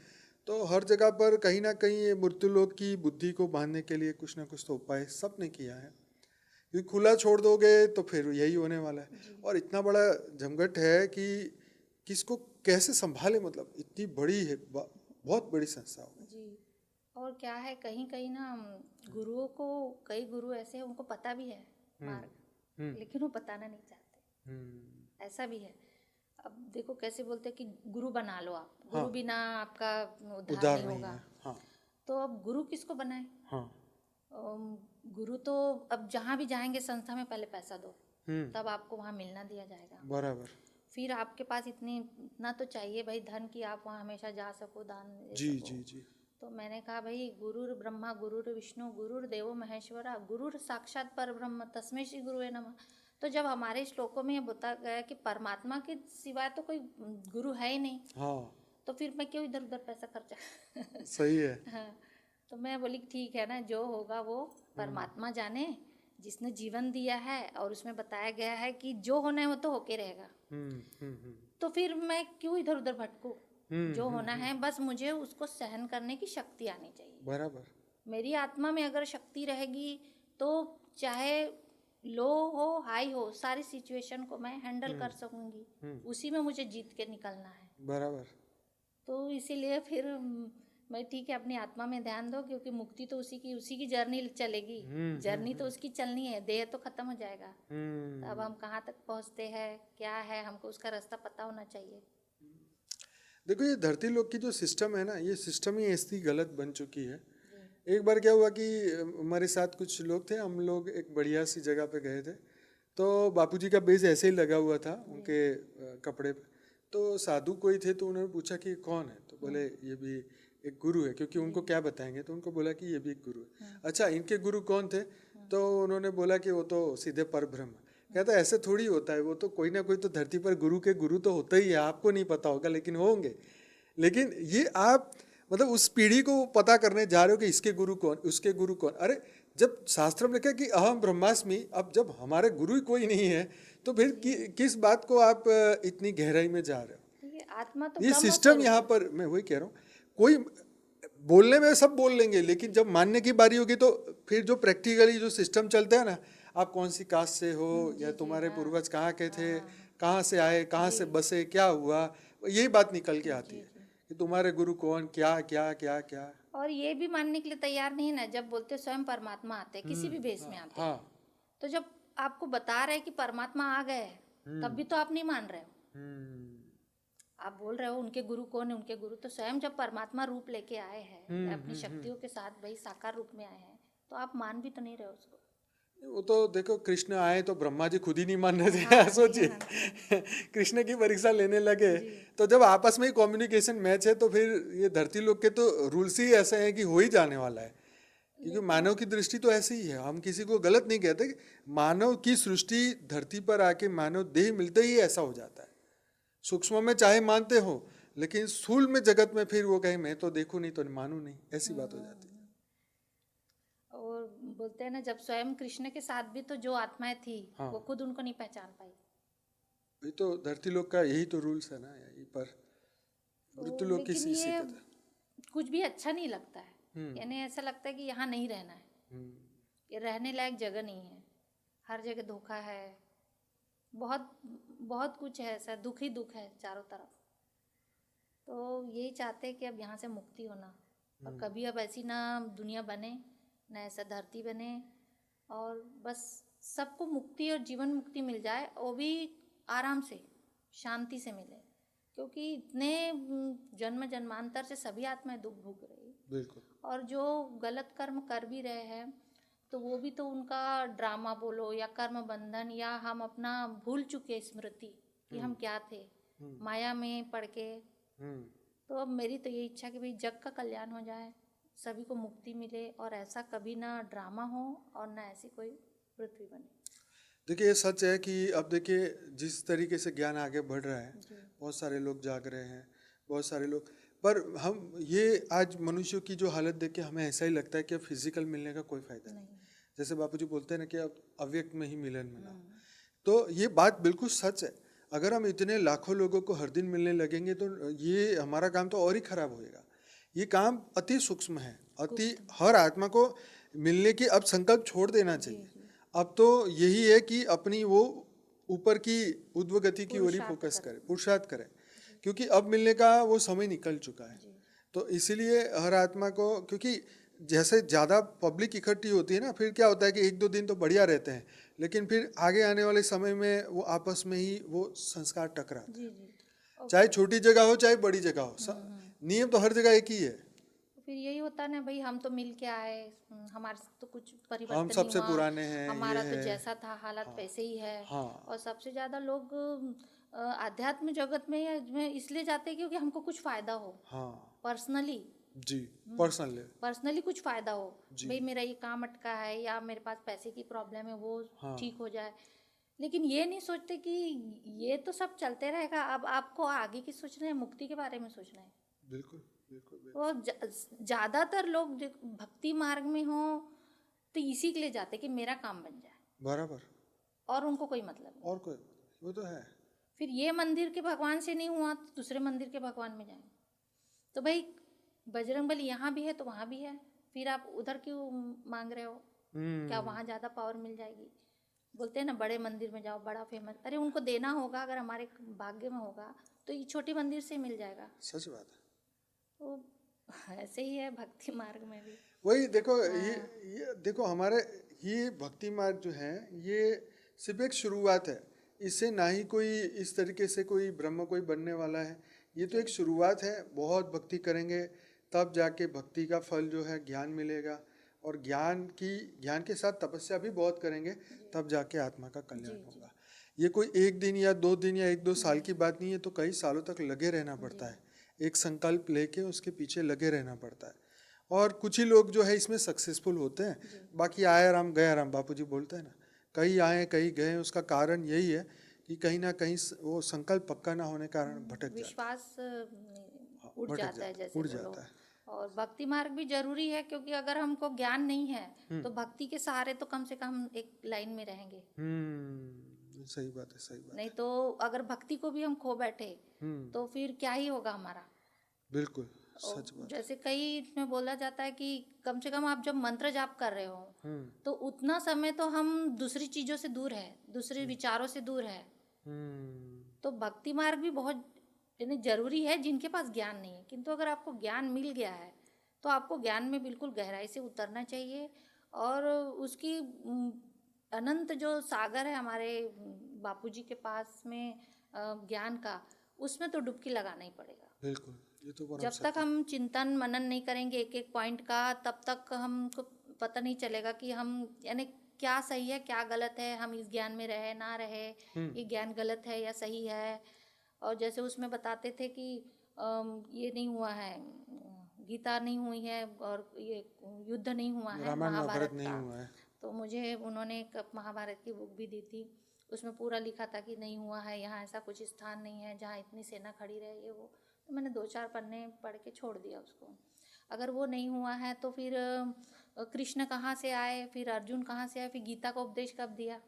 तो हर जगह पर कहीं ना कहीं ये मृत्यु लोक की बुद्धि को बांधने के लिए कुछ ना कुछ तो उपाय सबने किया है। क्योंकि खुला छोड़ दोगे तो फिर यही होने वाला है। और इतना बड़ा झंझट है कि किसको कैसे संभाले, मतलब इतनी बड़ी है, बहुत बड़ी संस्था हो गई। जी। और क्या है, कहीं कहीं ना गुरुओं को, कई गुरु ऐसे हैं उनको पता भी है मार्ग, लेकिन वो बताना नहीं चाहते। ऐसा भी है। अब देखो कैसे बोलते हैं कि गुरु बना लो आप, गुरु हाँ, बिना आपका उद्धार उदार नहीं नहीं होगा। है। हाँ तो अब गुरु किसको बनाए? हाँ। गुरु तो अब जहाँ भी जाएंगे संस्था में पहले पैसा दो, हम्म तब आपको वहाँ मिलना दिया जाएगा। बराबर। फिर आपके पास इतना तो चाहिए भाई धन की आप वहाँ हमेशा जा सको, दान दे जी सको। जी जी। तो मैंने कहा भाई, गुरुर ब्रह्मा गुरुर विष्णु गुरुर देवो महेश्वरा गुरुर साक्षात पर ब्रह्म तस्मै श्री गुरुवे नमः। तो जब हमारे श्लोकों में ये बताया गया कि परमात्मा के सिवाय तो कोई गुरु है ही नहीं, हाँ तो फिर मैं क्यों इधर उधर पैसा खर्चा सही है। हाँ। तो मैं बोली ठीक है ना, जो होगा वो परमात्मा जाने, जिसने जीवन दिया है और उसमें बताया गया है कि जो होना है वो तो होके रहेगा। हम्म। तो फिर मैं क्यों इधर उधर भटकूं? जो होना हम्म। है बस मुझे उसको सहन करने की शक्ति आनी चाहिए। बराबर। मेरी आत्मा में अगर शक्ति रहेगी तो चाहे लो हो हाई हो, सारी सिचुएशन को मैं हैंडल कर सकूंगी। उसी में मुझे जीत के निकलना है। बराबर। तो इसीलिए फिर मैं ठीक है अपनी आत्मा में ध्यान दो, क्योंकि मुक्ति तो उसी की जर्नी चलेगी। जर्नी तो उसकी चलनी है, देह तो खत्म हो जाएगा। तो अब हम कहाँ तक पहुँचते हैं, क्या है, हमको उसका रास्ता पता होना चाहिए। देखो ये धरती लोक की जो सिस्टम है ना, ये सिस्टम ही ऐसी गलत बन चुकी है। जी। एक बार क्या हुआ कि हमारे साथ कुछ लोग थे, हम लोग एक बढ़िया सी जगह पे गए थे। तो बापूजी का बेज ऐसे ही लगा हुआ था उनके कपड़े पे। तो साधु कोई थे, तो उन्होंने पूछा कि कौन है, तो बोले ये भी एक गुरु है। क्योंकि उनको क्या बताएंगे, तो उनको बोला कि ये भी एक गुरु है। अच्छा, इनके गुरु कौन थे? तो उन्होंने बोला कि वो तो सीधे परब्रह्म। कहता ऐसे थोड़ी होता है, वो तो कोई ना कोई तो धरती पर गुरु के गुरु तो होता ही है, आपको नहीं पता होगा लेकिन होंगे। लेकिन ये आप मतलब उस पीढ़ी को पता करने जा रहे हो कि इसके गुरु कौन, उसके गुरु कौन। अरे जब शास्त्र में लिखा है कि अहम ब्रह्मास्मि, अब जब हमारे गुरु ही कोई नहीं है तो फिर किस बात को आप इतनी गहराई में जा रहे हो? ये आत्मा तो ये ब्रह्म सिस्टम स्वरूप यहाँ है। पर मैं वही कह रहा हूँ, कोई बोलने में सब बोल लेंगे लेकिन जब मानने की बारी होगी तो फिर जो प्रैक्टिकली जो सिस्टम चलता है ना, आप कौन सी कास्ट से हो, या तुम्हारे पूर्वज कहाँ के थे, कहाँ से आए, कहाँ से बसे, क्या हुआ, यही बात निकल के आती है कि तुम्हारे गुरु कौन, क्या क्या क्या क्या। और ये भी मानने के लिए तैयार नहीं है ना, जब बोलते स्वयं परमात्मा आते हैं, किसी भी भेष में आते हैं। हाँ। तो जब आपको बता रहे हैं कि परमात्मा आ गए हैं, तब भी तो आप नहीं मान रहे हो। आप बोल रहे हो उनके गुरु कौन है, उनके गुरु तो स्वयं जब परमात्मा रूप लेके आए हैं या अपनी शक्तियों के साथ भाई साकार रूप में आए हैं, तो आप मान भी तो नहीं रहे हो उसको। वो तो देखो, कृष्ण आए तो ब्रह्मा जी खुद ही नहीं मान रहे थे। सोचिए कृष्ण की परीक्षा लेने लगे। तो जब आपस में ही कम्युनिकेशन मैच है तो फिर ये धरती लोक के तो रूल्स ही ऐसे हैं कि हो ही जाने वाला है। क्योंकि मानव की दृष्टि तो ऐसी ही है, हम किसी को गलत नहीं कहते। मानव की सृष्टि धरती पर आके मानव देह मिलते ही ऐसा हो जाता है। सूक्ष्म में चाहे मानते हो, लेकिन स्थूल में जगत में फिर वो कहे मैं तो देखूं नहीं तो मानू नहीं, ऐसी बात हो जाती है। और बोलते हैं ना, जब स्वयं कृष्ण के साथ भी तो जो आत्माएं थी, वो खुद उनको नहीं पहचान पाई। ये तो धरती लोक का यही तो रूल्स है ना, यही पर मृत्यु लोक की लेकिन ये सीखत है। कुछ भी अच्छा नहीं लगता है, यानी ऐसा लगता है कि यहाँ नहीं रहना है। ये रहने लायक जगह नहीं है, हर जगह धोखा है, बहुत बहुत कुछ है, ऐसा दुख ही दुख है चारों तरफ। तो यही चाहते हैं कि अब यहाँ से मुक्ति होना, और कभी अब ऐसी ना दुनिया बने, ना ऐसा धरती बने, और बस सबको मुक्ति और जीवन मुक्ति मिल जाए, वो भी आराम से, शांति से मिले, क्योंकि इतने जन्म जन्मांतर से सभी आत्माएं दुख भोग रही, बिल्कुल। और जो गलत कर्म कर भी रहे हैं तो वो भी तो उनका ड्रामा बोलो या कर्म बंधन, या हम अपना भूल चुके स्मृति कि हम क्या थे, माया में पड़ के। तो अब मेरी तो ये इच्छा कि भाई जग का कल्याण हो जाए, सभी को मुक्ति मिले, और ऐसा कभी ना ड्रामा हो और ना ऐसी कोई पृथ्वी बने। देखिए, ये सच है कि अब देखिए जिस तरीके से ज्ञान आगे बढ़ रहा है, जी। बहुत सारे लोग जाग रहे हैं, बहुत सारे लोग, पर हम ये आज मनुष्यों की जो हालत देख के हमें ऐसा ही लगता है कि अब फिजिकल मिलने का कोई फायदा नहीं। जैसे बापूजी बोलते हैं ना कि अब अव्यक्त में ही मिलन मिला, तो ये बात बिल्कुल सच है। अगर हम इतने लाखों लोगों को हर दिन मिलने लगेंगे तो ये हमारा काम तो और ही खराब होएगा। ये काम अति सूक्ष्म है, हर आत्मा को मिलने की अब संकल्प छोड़ देना चाहिए। अब तो यही है कि अपनी वो ऊपर की ऊर्ध्व गति की ओर ही फोकस करें, पुरुषार्थ करें, क्योंकि अब मिलने का वो समय निकल चुका है। तो इसीलिए हर आत्मा को, क्योंकि जैसे ज़्यादा पब्लिक इकट्ठी होती है ना, फिर क्या होता है कि एक दो दिन तो बढ़िया रहते हैं, लेकिन फिर आगे आने वाले समय में वो आपस में ही वो संस्कार टकराते हैं। चाहे छोटी जगह हो चाहे बड़ी जगह हो, नियम तो हर जगह एक ही है। फिर यही होता ना भाई, हम तो मिल के आए, हमारे से तो कुछ परिवर्तन हम नहीं सबसे हुआ, पुराने हैं, हमारा ये तो है। जैसा था हालत वैसे ही है। हाँ। और सबसे ज्यादा लोग आध्यात्म जगत में इसलिए जाते हैं क्योंकि हमको कुछ फायदा हो, हाँ पर्सनली। जी, पर्सनली कुछ फायदा हो, जी। भाई मेरा ये काम अटका है या मेरे पास पैसे की प्रॉब्लम है, वो हाँ। ठीक हो जाए। लेकिन ये नहीं सोचते कि ये तो सब चलते रहेगा, अब आपको आगे की सोचना है, मुक्ति के बारे में सोचना है। बिल्कुल बिल्कुल, बिल्कुल। वो ज्यादातर लोग जो भक्ति मार्ग में हो तो इसी के लिए जाते कि मेरा काम बन जाए, बराबर। और उनको कोई मतलब नहीं। और कोई, वो तो है। फिर ये मंदिर के भगवान से नहीं हुआ तो दूसरे मंदिर के भगवान में जाएं। तो भाई बजरंगबली यहाँ भी है तो वहाँ भी है, फिर आप उधर क्यों मांग रहे हो? क्या वहाँ ज़्यादा पावर मिल जाएगी? बोलते हैं ना बड़े मंदिर में जाओ, बड़ा फेमस, अरे उनको देना होगा, अगर हमारे भाग्य में होगा तो ये छोटे मंदिर से मिल जाएगा। सच बात है। तो ऐसे ही है भक्ति मार्ग में भी। वही देखो, ये देखो हमारे ये भक्ति मार्ग जो है ये सिर्फ एक शुरुआत है। इससे ना ही कोई इस तरीके से कोई ब्रह्म कोई बनने वाला है, ये तो एक शुरुआत है। बहुत भक्ति करेंगे तब जाके भक्ति का फल जो है ज्ञान मिलेगा, और ज्ञान के साथ तपस्या भी बहुत करेंगे तब जाके आत्मा का कल्याण होगा। ये कोई एक दिन या 2 दिन या 1-2 साल की बात नहीं है, तो कई सालों तक लगे रहना पड़ता है, एक संकल्प लेके उसके पीछे लगे रहना पड़ता है। और कुछ ही लोग जो है इसमें सक्सेसफुल होते हैं, बाकी आया राम गया राम, बापूजी बोलते हैं ना, कई आए कई गए। उसका कारण यही है कि कहीं ना कहीं वो संकल्प पक्का ना होने कारण भटक जाता है, विश्वास उड़ भटक जाता है, जाता है, जैसे उड़ बोलो। जाता है। और भक्ति मार्ग भी जरूरी है, क्योंकि अगर हमको ज्ञान नहीं है तो भक्ति के सहारे तो कम से कम एक लाइन में रहेंगे। सही बात है, सही बात। नहीं तो अगर भक्ति को भी हम खो बैठे तो फिर क्या ही होगा हमारा। बिल्कुल सच बात। जैसे कई इसमें बोला जाता है कि कम से कम आप जब मंत्र जाप कर रहे हो तो उतना समय तो हम दूसरी चीजों से दूर है, दूसरे विचारों से दूर है। तो भक्ति मार्ग भी बहुत यानी जरूरी है जिनके पास ज्ञान नहीं है, किंतु अगर आपको ज्ञान मिल गया है तो आपको ज्ञान में बिल्कुल गहराई से उतरना चाहिए, और उसकी अनंत जो सागर है हमारे बापूजी के पास में ज्ञान का, उसमें तो डुबकी लगाना ही पड़ेगा। बिल्कुल, ये तो परम जब सत्य तक हम चिंतन मनन नहीं करेंगे एक एक पॉइंट का, तब तक हमको पता नहीं चलेगा कि हम यानी क्या सही है क्या गलत है, हम इस ज्ञान में रहे ना रहे, ये ज्ञान गलत है या सही है। और जैसे उसमें बताते थे कि ये नहीं हुआ है, गीता नहीं हुई है, और ये युद्ध नहीं हुआ है रामायण महाभारत नहीं का। हुआ है। तो मुझे उन्होंने एक महाभारत की बुक भी दी थी, उसमें पूरा लिखा था कि नहीं हुआ है, यहाँ ऐसा कुछ स्थान नहीं है जहाँ इतनी सेना खड़ी रहे, ये वो। तो मैंने 2-4 पन्ने पढ़ के छोड़ दिया उसको। अगर वो नहीं हुआ है तो फिर कृष्ण कहाँ से आए, फिर अर्जुन कहाँ से आए, फिर गीता का उपदेश कब दिया,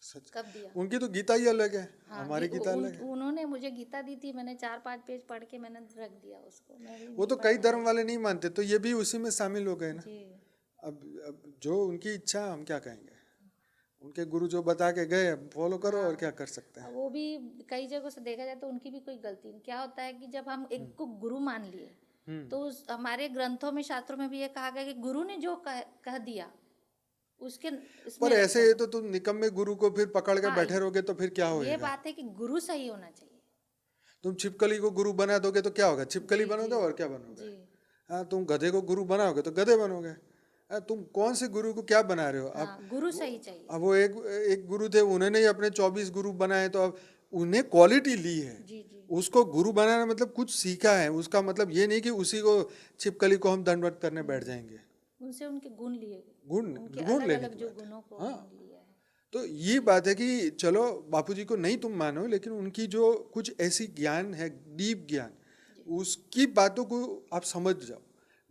सच। कब दिया? उनकी तो गीता ही अलग है, हाँ, हमारी गीता अलग है। उन्होंने मुझे गीता दी थी, मैंने 4-5 पेज पढ़ के मैंने रख दिया उसको। मैं भी वो तो नहीं कई पढ़ने धर्म वाले नहीं मानते, तो ये भी उसी में शामिल हो गए ना। जी। अब जो उनकी इच्छा, हम क्या कहेंगे, उनके गुरु जो बता के गए फॉलो करो, और क्या कर सकते हैं। वो भी कई जगहों से देखा जाए तो उनकी भी कोई गलती नहीं। क्या होता है कि जब हम एक को गुरु मान लिए तो हमारे ग्रंथों में, शास्त्रों में भी ये कहा गया कि गुरु ने जो कह दिया उसके इसमें पर ऐसे चलो। तो तुम निकम्मे गुरु को फिर पकड़ के हाँ, बैठे रहोगे तो फिर क्या ये होएगा। बात है कि गुरु सही होना चाहिए। तुम छिपकली को गुरु बना दोगे तो क्या होगा, छिपकली जी, बनोगे जी, और क्या बनोगे। जी। हाँ, तुम गधे को गुरु बनाओगे तो गधे बनोगे। हाँ, तुम कौन से गुरु को क्या बना रहे हो। हाँ, गुरु सही चाहिए। अब वो एक गुरु थे, उन्होंने ही अपने 24 गुरु बनाए, तो अब उन्हें क्वालिटी ली है। जी, जी, उसको गुरु बनाना मतलब कुछ सीखा है, उसका मतलब ये नहीं कि उसी को छिपकली को हम दंडवत करने बैठ जाएंगे। उनसे उनके गुण लिए, गुण उनके गुण अलग लेने अलग की जो बात है। गुणों को हाँ, हमने लिया है। तो ये बात है कि चलो बापूजी को नहीं तुम मानो, लेकिन उनकी जो कुछ ऐसी ज्ञान है, डीप ज्ञान, उसकी बातों को आप समझ जाओ।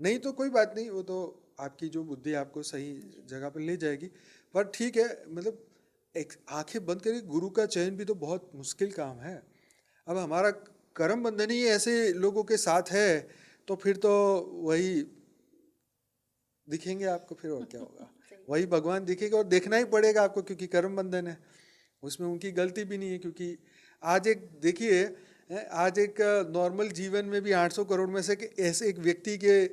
नहीं तो कोई बात नहीं, वो तो आपकी जो बुद्धि आपको सही जगह पर ले जाएगी। पर ठीक है, मतलब एक आंखें बंद करके गुरु का चयन भी तो बहुत मुश्किल काम है। अब हमारा कर्म बंधन ही ऐसे लोगों के साथ है, तो फिर तो वही दिखेंगे आपको, फिर और क्या होगा। वही भगवान दिखेगा, और देखना ही पड़ेगा आपको, क्योंकि कर्म बंधन है, उसमें उनकी गलती भी नहीं है। क्योंकि आज एक देखिए, आज एक नॉर्मल जीवन में भी 800 करोड़ में से ऐसे एक व्यक्ति के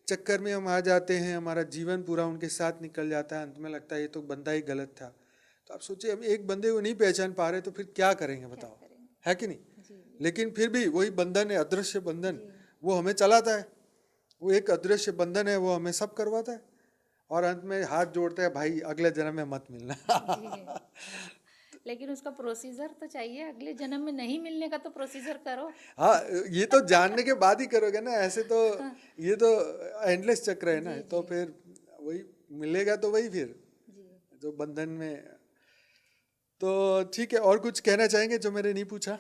चक्कर में हम आ जाते हैं, हमारा जीवन पूरा उनके साथ निकल जाता है, अंत में लगता है ये तो बंदा ही गलत था। तो आप सोचिए, हम एक बंदे को नहीं पहचान पा रहे तो फिर क्या करेंगे बताओ, है कि नहीं। लेकिन फिर भी वही बंधन है, अदृश्य बंधन, वो हमें चलाता है। वो एक अदृश्य बंधन है, वो हमें सब करवाता है, और अंत में हाथ जोड़ते हैं, भाई अगले जन्म में मत मिलना। लेकिन उसका प्रोसीजर तो चाहिए, अगले जन्म में नहीं मिलने का तो प्रोसीजर करो। हाँ, ये तो जानने के बाद ही करोगे ना, ऐसे तो ये तो एंडलेस चक्र है ना। तो फिर वही मिलेगा, तो वही फिर जो बंधन में। तो ठीक है, और कुछ कहना चाहेंगे जो मैंने नहीं पूछा।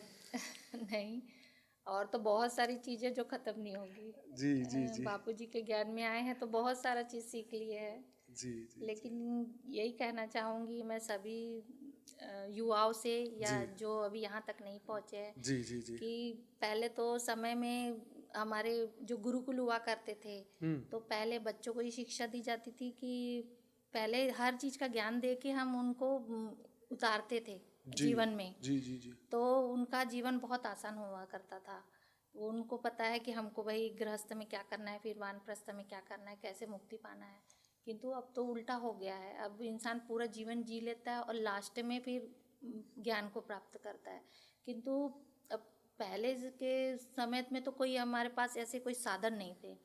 नहीं, और तो बहुत सारी चीजें जो खत्म नहीं होगी। जी जी जी बापूजी के ज्ञान में आए हैं तो बहुत सारा चीज सीख लिए है। जी जी लेकिन यही कहना चाहूंगी मैं सभी युवाओं से, या जो अभी यहाँ तक नहीं पहुँचे हैं, जी जी जी कि पहले तो समय में हमारे जो गुरुकुल हुआ करते थे, तो पहले बच्चों को ये शिक्षा दी जाती थी कि पहले हर चीज का ज्ञान दे के हम उनको उतारते थे जीवन में। जी जी जी तो उनका जीवन बहुत आसान हुआ करता था। वो उनको पता है कि हमको भाई गृहस्थ में क्या करना है, फिर वानप्रस्थ में क्या करना है, कैसे मुक्ति पाना है। किंतु अब तो उल्टा हो गया है, अब इंसान पूरा जीवन जी लेता है और लास्ट में फिर ज्ञान को प्राप्त करता है। किंतु अब पहले के समय में तो कोई हमारे पास ऐसे कोई साधन नहीं थे।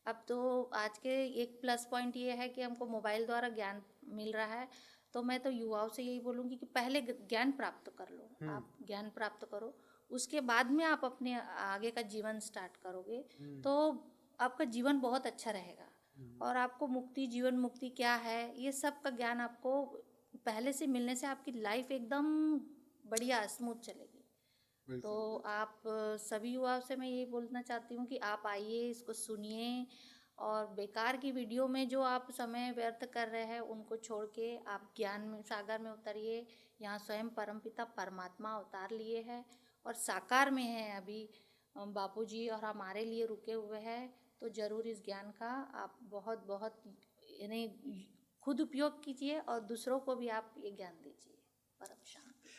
अब तो आज के एक प्लस पॉइंट ये है कि हमको मोबाइल द्वारा ज्ञान मिल रहा है। तो मैं तो युवाओं से यही बोलूँगी कि पहले ज्ञान प्राप्त कर लो, आप ज्ञान प्राप्त करो, उसके बाद में आप अपने आगे का जीवन स्टार्ट करोगे तो आपका जीवन बहुत अच्छा रहेगा। और आपको मुक्ति, जीवन मुक्ति क्या है, ये सब का ज्ञान आपको पहले से मिलने से आपकी लाइफ एकदम बढ़िया स्मूथ चलेगी। तो आप सभी युवाओं से मैं यही बोलना चाहती हूँ कि आप आइए, इसको सुनिए, और बेकार की वीडियो में जो आप समय व्यर्थ कर रहे हैं उनको छोड़ के आप ज्ञान में सागर में उतरिए। यहाँ स्वयं परमपिता परमात्मा अवतार लिए हैं और साकार में है अभी बापूजी, और हमारे लिए रुके हुए हैं। तो ज़रूर इस ज्ञान का आप बहुत बहुत यानी खुद उपयोग कीजिए और दूसरों को भी आप ये ज्ञान दीजिए। परम शांति।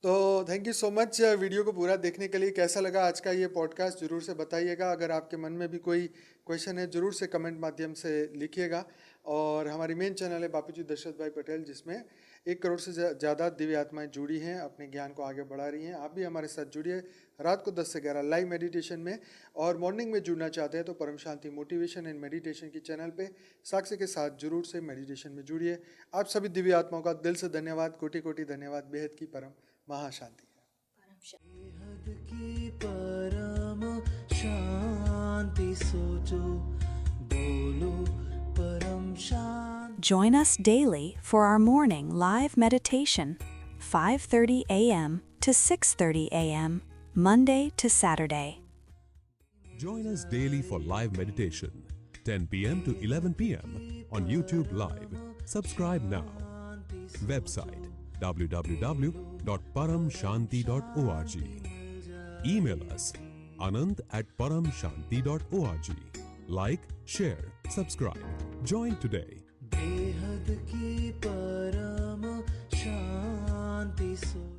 तो thank you so much video को पूरा देखने के लिए। कैसा लगा आज का ये पॉडकास्ट ज़रूर से बताइएगा। अगर आपके मन में भी कोई क्वेश्चन है ज़रूर से कमेंट माध्यम से लिखिएगा। और हमारी मेन चैनल है बापूजी दशरथ भाई पटेल, जिसमें 1 करोड़ से ज़्यादा दिव्य आत्माएं जुड़ी हैं, अपने ज्ञान को आगे बढ़ा रही हैं। आप भी हमारे साथ जुड़िए रात को 10 से 11 लाइव मेडिटेशन में, और मॉर्निंग में जुड़ना चाहते हैं तो परम शांति मोटिवेशन एंड मेडिटेशन की चैनल पे साक्षी के साथ जरूर से मेडिटेशन में जुड़िए। आप सभी दिव्य आत्माओं का दिल से धन्यवाद, कोटि कोटि धन्यवाद। बेहद की परम महाशांति परम की परम शांति सोचो, बोलो परम शांति। Join us daily for our morning live meditation, 5:30 a.m. to 6:30 a.m., Monday to Saturday. Join us daily for live meditation, 10 p.m. to 11 p.m. on YouTube Live. Subscribe now. Website www.paramshanti.org. Email us anand@paramshanti.org. Like, share, subscribe. Join today. बेहद की परम शांति सो